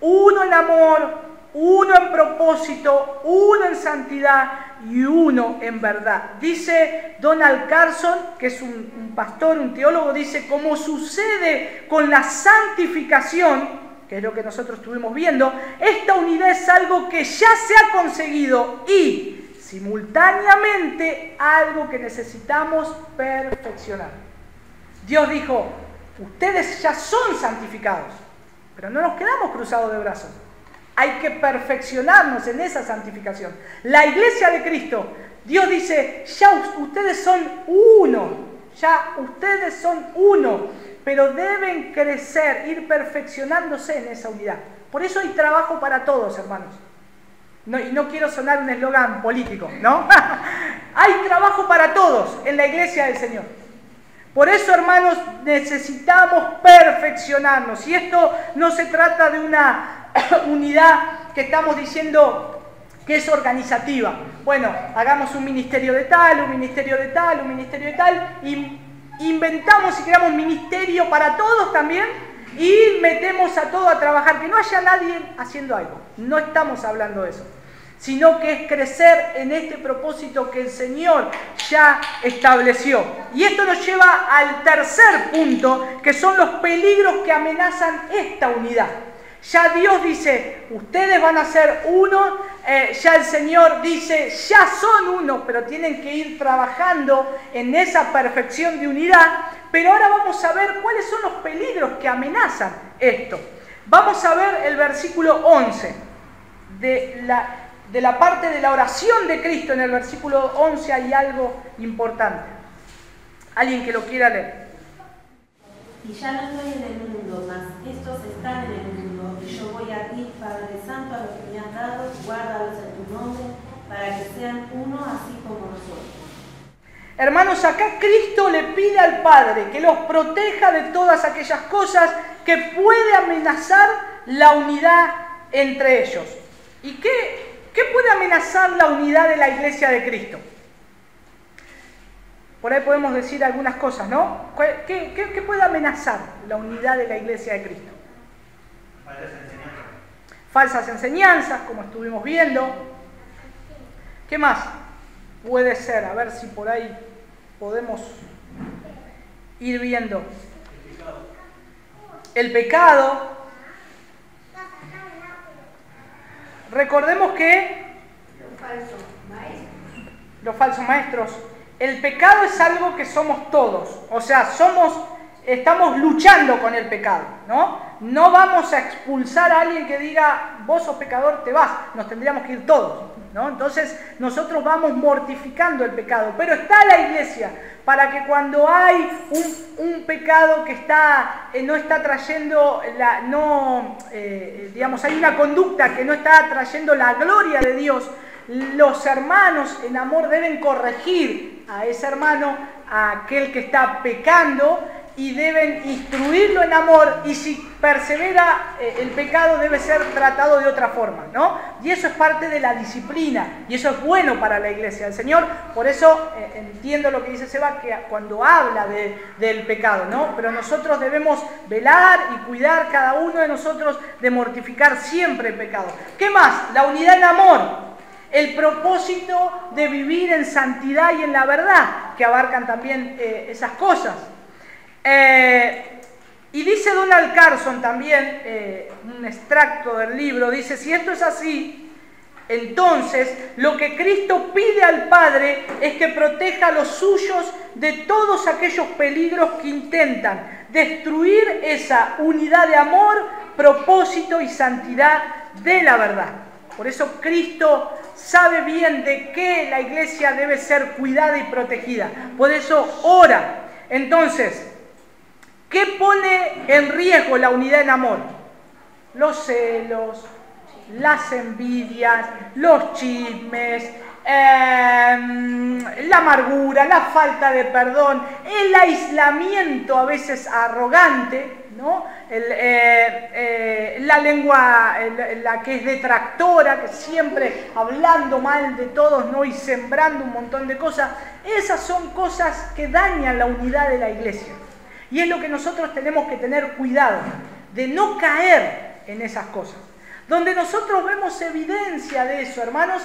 uno en amor, uno en propósito, uno en santidad y uno en verdad. Dice Donald Carson, que es un pastor, un teólogo, dice, como sucede con la santificación, que es lo que nosotros estuvimos viendo, esta unidad es algo que ya se ha conseguido y simultáneamente algo que necesitamos perfeccionar. Dios dijo, ustedes ya son santificados, pero no nos quedamos cruzados de brazos. Hay que perfeccionarnos en esa santificación. La iglesia de Cristo, Dios dice, ya ustedes son uno, pero deben crecer, ir perfeccionándose en esa unidad. Por eso hay trabajo para todos, hermanos. Y no quiero sonar un eslogan político, ¿no? Hay trabajo para todos en la iglesia del Señor. Por eso, hermanos, necesitamos perfeccionarnos. Y esto no se trata de una unidad que estamos diciendo que es organizativa. Bueno, hagamos un ministerio de tal, un ministerio de tal, un ministerio de tal, y inventamos y creamos ministerio para todos también, y metemos a todos a trabajar, que no haya nadie haciendo algo. No estamos hablando de eso, sino que es crecer en este propósito que el Señor ya estableció. Y esto nos lleva al tercer punto, que son los peligros que amenazan esta unidad. Ya Dios dice, ustedes van a ser uno, ya el Señor dice, ya son uno, pero tienen que ir trabajando en esa perfección de unidad. Pero ahora vamos a ver cuáles son los peligros que amenazan esto. Vamos a ver el versículo 11 de la parte de la oración de Cristo. En el versículo 11 hay algo importante. ¿Alguien que lo quiera leer? Y ya no estoy en el mundo, mas estos están en el mundo. Y yo voy a ti, Padre Santo, a los que me has dado, guárdalos en tu nombre, para que sean uno así como nosotros. Hermanos, acá Cristo le pide al Padre que los proteja de todas aquellas cosas que puede amenazar la unidad entre ellos. ¿Y qué puede amenazar la unidad de la iglesia de Cristo? Por ahí podemos decir algunas cosas, ¿no? ¿Qué puede amenazar la unidad de la iglesia de Cristo? Falsas enseñanzas, como estuvimos viendo. ¿Qué más puede ser? A ver si por ahí podemos ir viendo. El pecado. Recordemos que los falsos maestros. El pecado es algo que somos todos. O sea, estamos luchando con el pecado, ¿no? No vamos a expulsar a alguien que diga, vos sos pecador, te vas. Nos tendríamos que ir todos, ¿no? Entonces, nosotros vamos mortificando el pecado. Pero está la iglesia para que cuando hay un pecado que no está trayendo, hay una conducta que no está trayendo la gloria de Dios, los hermanos en amor deben corregir a ese hermano, a aquel que está pecando, y deben instruirlo en amor, y si persevera el pecado debe ser tratado de otra forma, ¿no? Y eso es parte de la disciplina, y eso es bueno para la iglesia del Señor. Por eso entiendo lo que dice Seba, que cuando habla del pecado, ¿no? Pero nosotros debemos velar y cuidar cada uno de nosotros de mortificar siempre el pecado. ¿Qué más? La unidad en amor. El propósito de vivir en santidad y en la verdad, que abarcan también esas cosas. Y dice Donald Carson también, un extracto del libro, dice: si esto es así, entonces lo que Cristo pide al Padre es que proteja a los suyos de todos aquellos peligros que intentan destruir esa unidad de amor, propósito y santidad de la verdad. Por eso Cristo sabe bien de qué la iglesia debe ser cuidada y protegida. Por eso ora. Entonces, ¿qué pone en riesgo la unidad en amor? Los celos, las envidias, los chismes, la amargura, la falta de perdón, el aislamiento a veces arrogante, ¿no? La lengua, la que es detractora, que siempre hablando mal de todos, ¿no? Y sembrando un montón de cosas. Esas son cosas que dañan la unidad de la iglesia. Y es lo que nosotros tenemos que tener cuidado, de no caer en esas cosas. Donde nosotros vemos evidencia de eso, hermanos,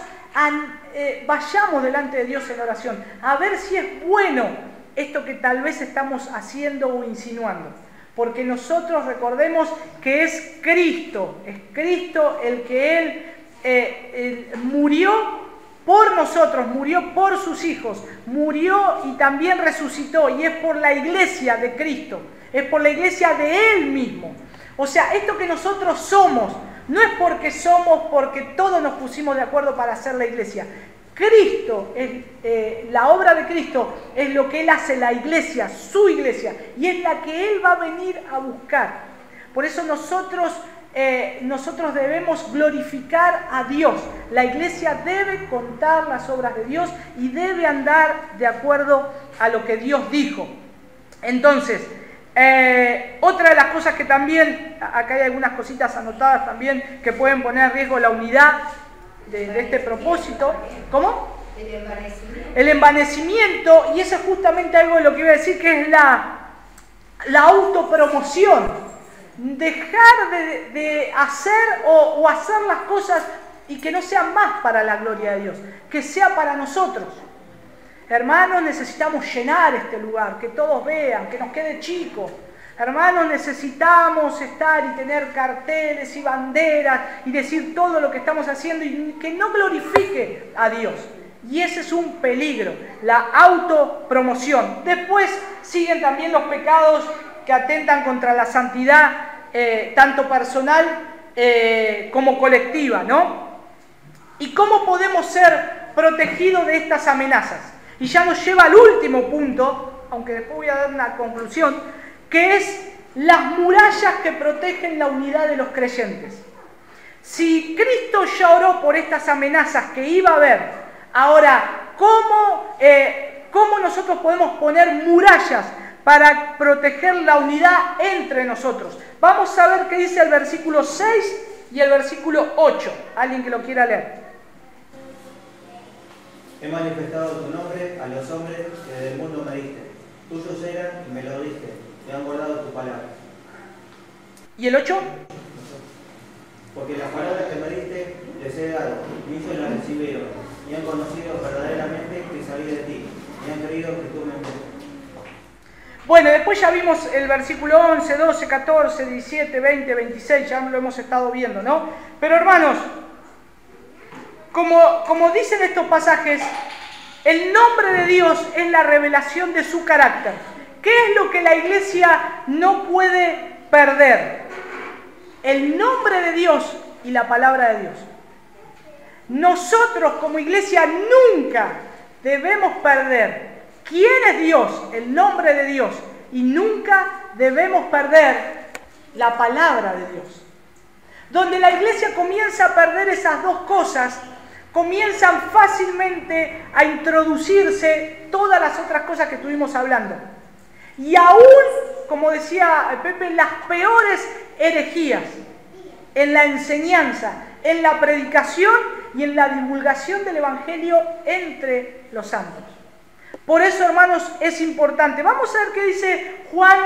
vayamos delante de Dios en oración, a ver si es bueno esto que tal vez estamos haciendo o insinuando. Porque nosotros recordemos que es Cristo el que Él murió por nosotros, murió por sus hijos, murió y también resucitó, y es por la iglesia de Cristo, es por la iglesia de Él mismo. O sea, esto que nosotros somos, no es porque somos, porque todos nos pusimos de acuerdo para hacer la iglesia. Cristo, la obra de Cristo es lo que Él hace, la iglesia, su iglesia, y es la que Él va a venir a buscar. Por eso nosotros debemos glorificar a Dios. La iglesia debe contar las obras de Dios y debe andar de acuerdo a lo que Dios dijo. Entonces, otra de las cosas que también, acá hay algunas cositas anotadas también que pueden poner en riesgo la unidad de este propósito. ¿Cómo? El envanecimiento, y eso es justamente algo de lo que iba a decir, que es la autopromoción. Dejar de hacer o hacer las cosas y que no sean más para la gloria de Dios, que sea para nosotros. Hermanos, necesitamos llenar este lugar, que todos vean, que nos quede chico. Hermanos, necesitamos estar y tener carteles y banderas y decir todo lo que estamos haciendo y que no glorifique a Dios. Y ese es un peligro, la autopromoción. Después siguen también los pecados que atentan contra la santidad, tanto personal como colectiva, ¿no? ¿Y cómo podemos ser protegidos de estas amenazas? Y ya nos lleva al último punto, aunque después voy a dar una conclusión, que es las murallas que protegen la unidad de los creyentes. Si Cristo ya oró por estas amenazas que iba a haber, ahora, ¿cómo nosotros podemos poner murallas para proteger la unidad entre nosotros? Vamos a ver qué dice el versículo 6 y el versículo 8. ¿Alguien que lo quiera leer? He manifestado tu nombre a los hombres que desde el mundo me diste. Tuyos eran y me lo diste, y han guardado tu palabra. ¿Y el 8? Porque las palabras que me diste les he dado, y ellos las recibieron, y han conocido verdaderamente que sabía de ti, y han creído que tú me enviaste. Bueno, después ya vimos el versículo 11, 12, 14, 17, 20, 26, ya lo hemos estado viendo, ¿no? Pero hermanos, como dicen estos pasajes, el nombre de Dios es la revelación de su carácter. ¿Qué es lo que la iglesia no puede perder? El nombre de Dios y la palabra de Dios. Nosotros como iglesia nunca debemos perder quién es Dios, el nombre de Dios, y nunca debemos perder la palabra de Dios. Donde la iglesia comienza a perder esas dos cosas, comienzan fácilmente a introducirse todas las otras cosas que estuvimos hablando. Y aún como decía Pepe, las peores herejías en la enseñanza, en la predicación y en la divulgación del Evangelio entre los santos. Por eso, hermanos, es importante. Vamos a ver qué dice Juan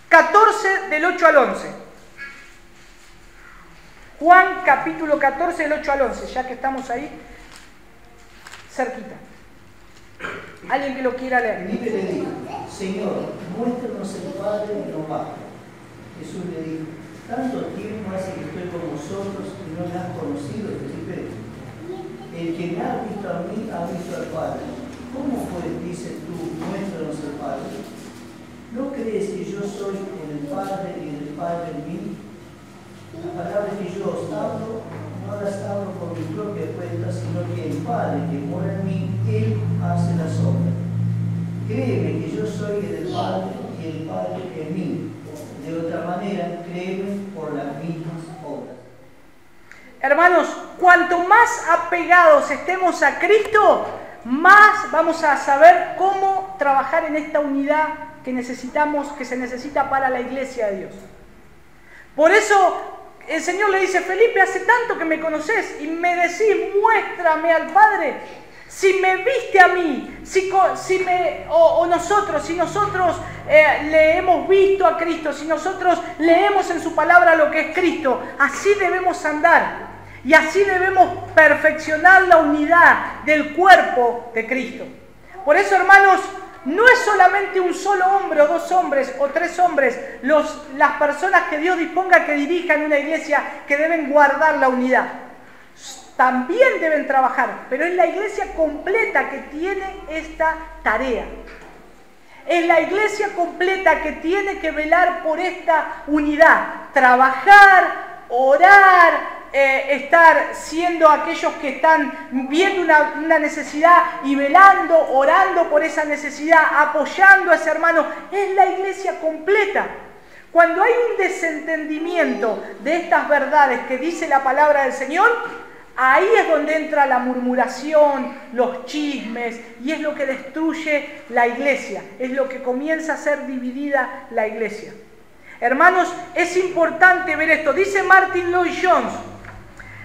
14, del 8 al 11. Juan capítulo 14, del 8 al 11, ya que estamos ahí cerquita. Alguien que lo quiera leer. Felipe le dijo: Señor, muéstranos el Padre y nos basta. Jesús le dijo: tanto tiempo hace que estoy con vosotros y no me has conocido, Felipe. El que me ha visto a mí ha visto al Padre. ¿Cómo pues dices tú, muéstranos el Padre? ¿No crees que yo soy en el Padre y el Padre en mí? Las palabras que yo os hablo, no las hablo por mi propia cuenta, sino que el Padre que mora en mí, Él hace las obras. Créeme que yo soy en el Padre y el Padre en mí. De otra manera, créeme por las mismas obras. Hermanos, cuanto más apegados estemos a Cristo, más vamos a saber cómo trabajar en esta unidad que necesitamos, que se necesita para la iglesia de Dios. Por eso el Señor le dice: Felipe, hace tanto que me conoces y me decís, muéstrame al Padre. Si me viste a mí, si nosotros le hemos visto a Cristo, si nosotros leemos en su palabra lo que es Cristo, así debemos andar y así debemos perfeccionar la unidad del cuerpo de Cristo. Por eso, hermanos, no es solamente un solo hombre o dos hombres o tres hombres las personas que Dios disponga que dirijan una iglesia que deben guardar la unidad. También deben trabajar, pero es la iglesia completa que tiene esta tarea. Es la iglesia completa que tiene que velar por esta unidad, trabajar, orar, estar siendo aquellos que están viendo una necesidad y velando, orando por esa necesidad, apoyando a ese hermano. Es la iglesia completa. Cuando hay un desentendimiento de estas verdades que dice la palabra del Señor, ahí es donde entra la murmuración, los chismes, y es lo que destruye la iglesia, es lo que comienza a ser dividida la iglesia. Hermanos, es importante ver esto. Dice Martin Lloyd-Jones: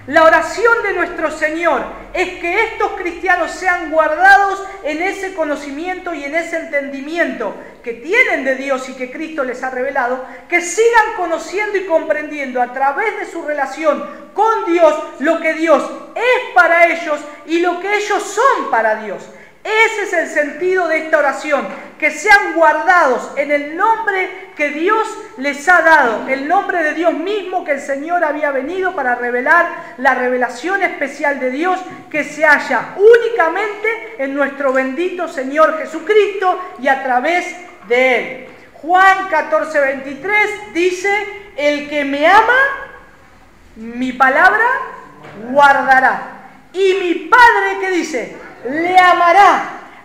la oración de nuestro Señor es que estos cristianos sean guardados en ese conocimiento y en ese entendimiento que tienen de Dios y que Cristo les ha revelado, que sigan conociendo y comprendiendo a través de su relación con Dios lo que Dios es para ellos y lo que ellos son para Dios. Ese es el sentido de esta oración, que sean guardados en el nombre que Dios les ha dado, el nombre de Dios mismo, que el Señor había venido para revelar la revelación especial de Dios que se halla únicamente en nuestro bendito Señor Jesucristo y a través de Él. Juan 14:23 dice: el que me ama, mi palabra guardará. Y mi Padre, ¿qué dice? Le amará,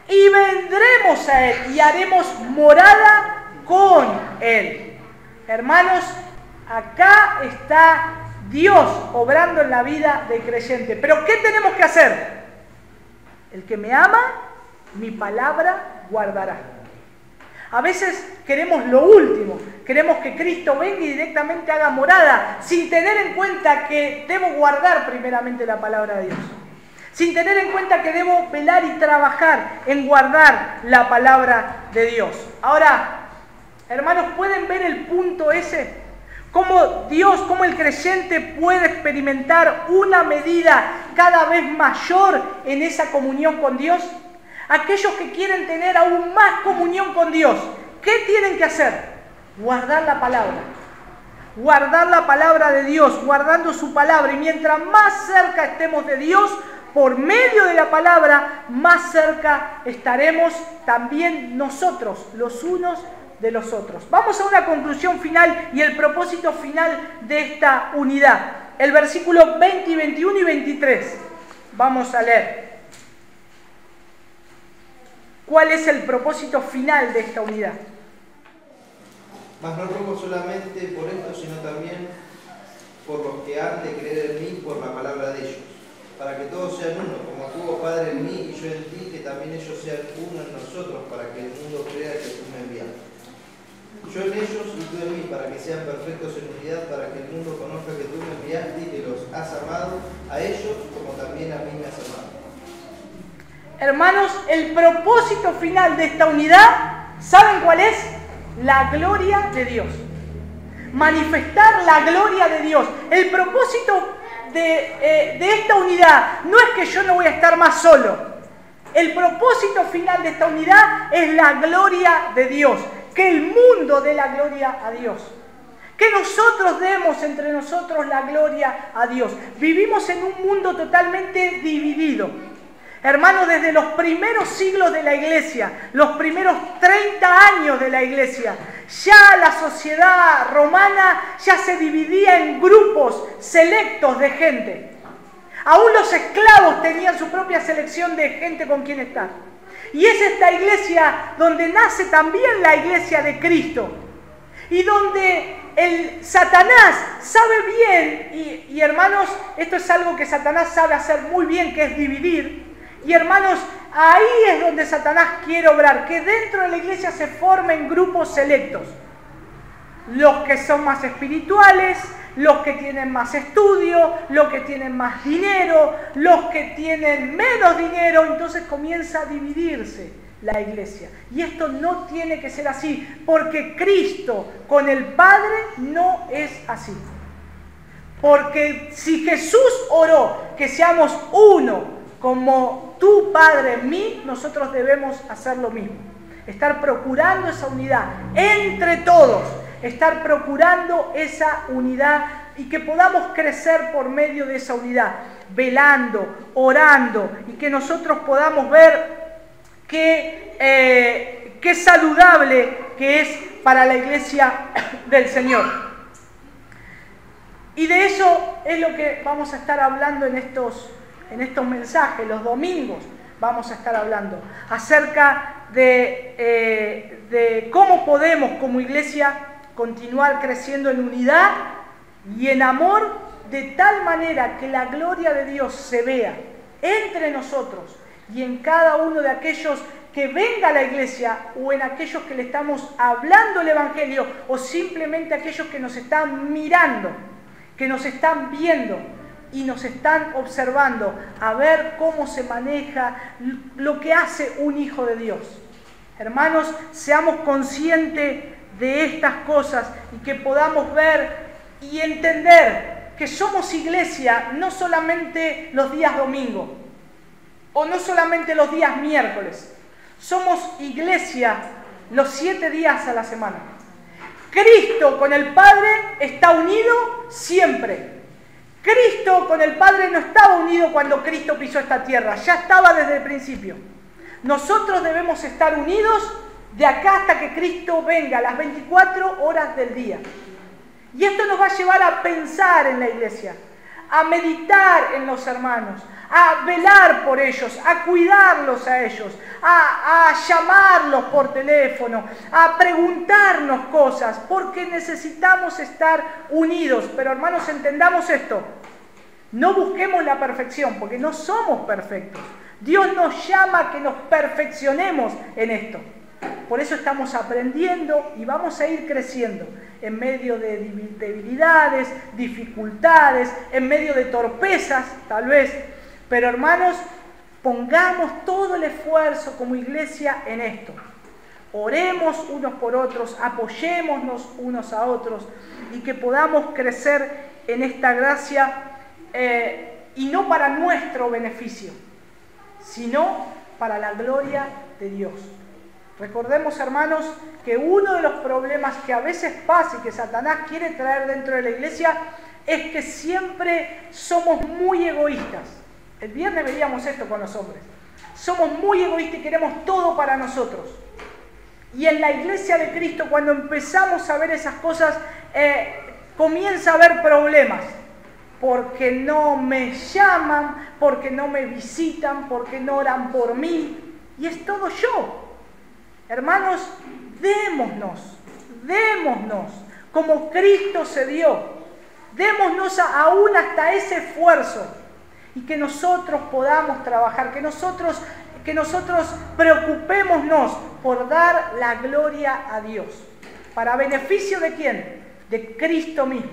y vendremos a Él y haremos morada con Él. Hermanos, acá está Dios obrando en la vida del creyente. Pero ¿qué tenemos que hacer? El que me ama, mi palabra guardará. A veces queremos lo último, queremos que Cristo venga y directamente haga morada, sin tener en cuenta que debo guardar primeramente la palabra de Dios. Sin tener en cuenta que debo velar y trabajar en guardar la palabra de Dios. Ahora, hermanos, ¿pueden ver el punto ese? Cómo Dios, cómo el creyente puede experimentar una medida cada vez mayor en esa comunión con Dios. Aquellos que quieren tener aún más comunión con Dios, ¿qué tienen que hacer? Guardar la palabra. Guardar la palabra de Dios, guardando su palabra. Y mientras más cerca estemos de Dios, por medio de la palabra, más cerca estaremos también nosotros, los unos de los otros. Vamos a una conclusión final y el propósito final de esta unidad. El versículo 20, 21 y 23. Vamos a leer. ¿Cuál es el propósito final de esta unidad? Mas no ruego solamente por esto, sino también por los que han de creer en mí por la palabra de ellos, para que todos sean uno, como tú, oh Padre, en mí y yo en ti, que también ellos sean uno en nosotros, para que el mundo crea que tú me enviaste. Yo en ellos y tú en mí, para que sean perfectos en unidad, para que el mundo conozca que tú me enviaste y que los has amado a ellos como también a mí me has amado. Hermanos, el propósito final de esta unidad, ¿saben cuál es? La gloria de Dios. Manifestar la gloria de Dios. El propósito de esta unidad no es que yo no voy a estar más solo. El propósito final de esta unidad es la gloria de Dios. Que el mundo dé la gloria a Dios. Que nosotros demos entre nosotros la gloria a Dios. Vivimos en un mundo totalmente dividido. Hermanos, desde los primeros siglos de la iglesia, los primeros 30 años de la iglesia, ya la sociedad romana ya se dividía en grupos selectos de gente. Aún los esclavos tenían su propia selección de gente con quien estar. Y es esta iglesia donde nace también la iglesia de Cristo. Y donde el Satanás sabe bien, y hermanos, esto es algo que Satanás sabe hacer muy bien, que es dividir. Y hermanos, ahí es donde Satanás quiere obrar, que dentro de la iglesia se formen grupos selectos. Los que son más espirituales, los que tienen más estudio, los que tienen más dinero, los que tienen menos dinero, entonces comienza a dividirse la iglesia. Y esto no tiene que ser así, porque Cristo con el Padre no es así. Porque si Jesús oró que seamos uno, como tu Padre en mí, nosotros debemos hacer lo mismo. Estar procurando esa unidad entre todos. Estar procurando esa unidad y que podamos crecer por medio de esa unidad. Velando, orando y que nosotros podamos ver qué saludable que es para la iglesia del Señor. Y de eso es lo que vamos a estar hablando en estos mensajes, los domingos vamos a estar hablando acerca de cómo podemos como iglesia continuar creciendo en unidad y en amor, de tal manera que la gloria de Dios se vea entre nosotros y en cada uno de aquellos que venga a la iglesia o en aquellos que le estamos hablando el Evangelio o simplemente aquellos que nos están mirando, que nos están viendo y nos están observando a ver cómo se maneja lo que hace un hijo de Dios. Hermanos, seamos conscientes de estas cosas y que podamos ver y entender que somos iglesia no solamente los días domingo o no solamente los días miércoles, somos iglesia los 7 días a la semana. Cristo con el Padre está unido siempre. Cristo con el Padre no estaba unido cuando Cristo pisó esta tierra, ya estaba desde el principio. Nosotros debemos estar unidos de acá hasta que Cristo venga, las 24 horas del día. Y esto nos va a llevar a pensar en la iglesia, a meditar en los hermanos, a velar por ellos, a cuidarlos a ellos, a llamarlos por teléfono, a preguntarnos cosas, porque necesitamos estar unidos. Pero hermanos, entendamos esto, no busquemos la perfección, porque no somos perfectos. Dios nos llama a que nos perfeccionemos en esto. Por eso estamos aprendiendo y vamos a ir creciendo en medio de debilidades, dificultades, en medio de torpezas, tal vez. Pero hermanos, pongamos todo el esfuerzo como iglesia en esto. Oremos unos por otros, apoyémonos unos a otros y que podamos crecer en esta gracia y no para nuestro beneficio, sino para la gloria de Dios. Recordemos, hermanos, que uno de los problemas que a veces pasa y que Satanás quiere traer dentro de la iglesia es que siempre somos muy egoístas. El viernes veíamos esto con los hombres. Somos muy egoístas y queremos todo para nosotros. Y en la iglesia de Cristo, cuando empezamos a ver esas cosas, comienza a haber problemas. Porque no me llaman, porque no me visitan, porque no oran por mí. Y es todo yo. Hermanos, démonos, como Cristo se dio. Démonos aún hasta ese esfuerzo y que nosotros podamos trabajar, que que nosotros preocupémonos por dar la gloria a Dios. ¿Para beneficio de quién? De Cristo mismo.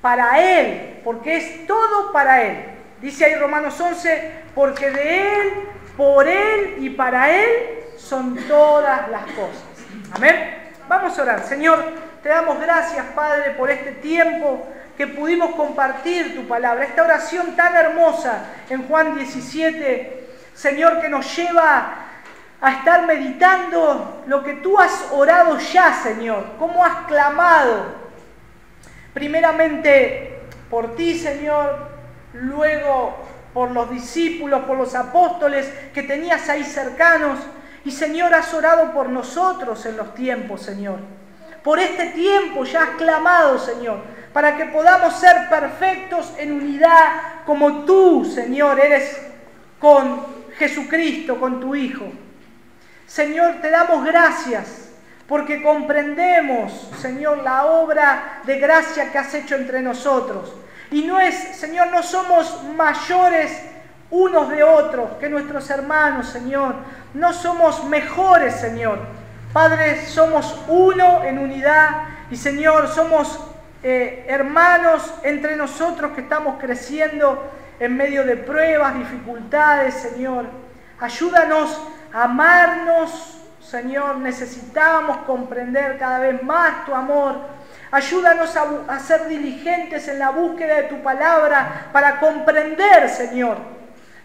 Para Él, porque es todo para Él. Dice ahí Romanos 11, porque de Él, por Él y para Él son todas las cosas. Amén. Vamos a orar. Señor, te damos gracias, Padre, por este tiempo que pudimos compartir tu palabra. Esta oración tan hermosa en Juan 17, Señor, que nos lleva a estar meditando lo que tú has orado ya, Señor. Cómo has clamado, primeramente por ti, Señor, luego por los discípulos, por los apóstoles que tenías ahí cercanos. Y, Señor, has orado por nosotros en los tiempos, Señor. Por este tiempo ya has clamado, Señor, para que podamos ser perfectos en unidad como tú, Señor, eres con Jesucristo, con tu Hijo. Señor, te damos gracias porque comprendemos, Señor, la obra de gracia que has hecho entre nosotros. Y no es, Señor, no somos mayores unos de otros que nuestros hermanos, Señor. No somos mejores, Señor. Padre, somos uno en unidad y, Señor, somos hermanos entre nosotros que estamos creciendo en medio de pruebas, dificultades, Señor. Ayúdanos a amarnos, Señor. Necesitamos comprender cada vez más tu amor. Ayúdanos a ser diligentes en la búsqueda de tu palabra para comprender, Señor.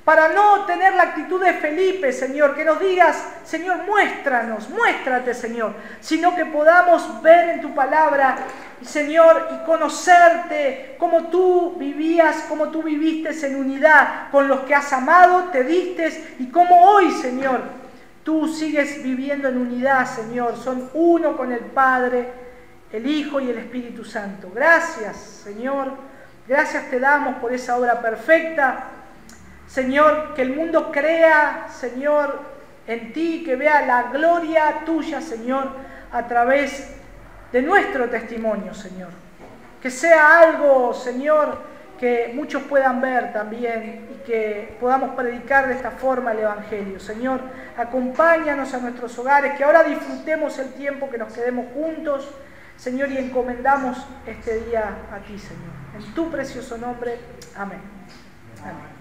Para no tener la actitud de Felipe, Señor, que nos digas, Señor, muéstranos, muéstrate, Señor, sino que podamos ver en tu palabra, Señor, y conocerte como tú vivías, como tú viviste en unidad con los que has amado, te diste, y como hoy, Señor, tú sigues viviendo en unidad, Señor. Son uno con el Padre, el Hijo y el Espíritu Santo. Gracias, Señor. Gracias te damos por esa obra perfecta. Señor, que el mundo crea, Señor, en ti, que vea la gloria tuya, Señor, a través de nuestro testimonio, Señor. Que sea algo, Señor, que muchos puedan ver también y que podamos predicar de esta forma el Evangelio. Señor, acompáñanos a nuestros hogares, que ahora disfrutemos el tiempo, que nos quedemos juntos, Señor, y encomendamos este día a ti, Señor. En tu precioso nombre, amén. Amén.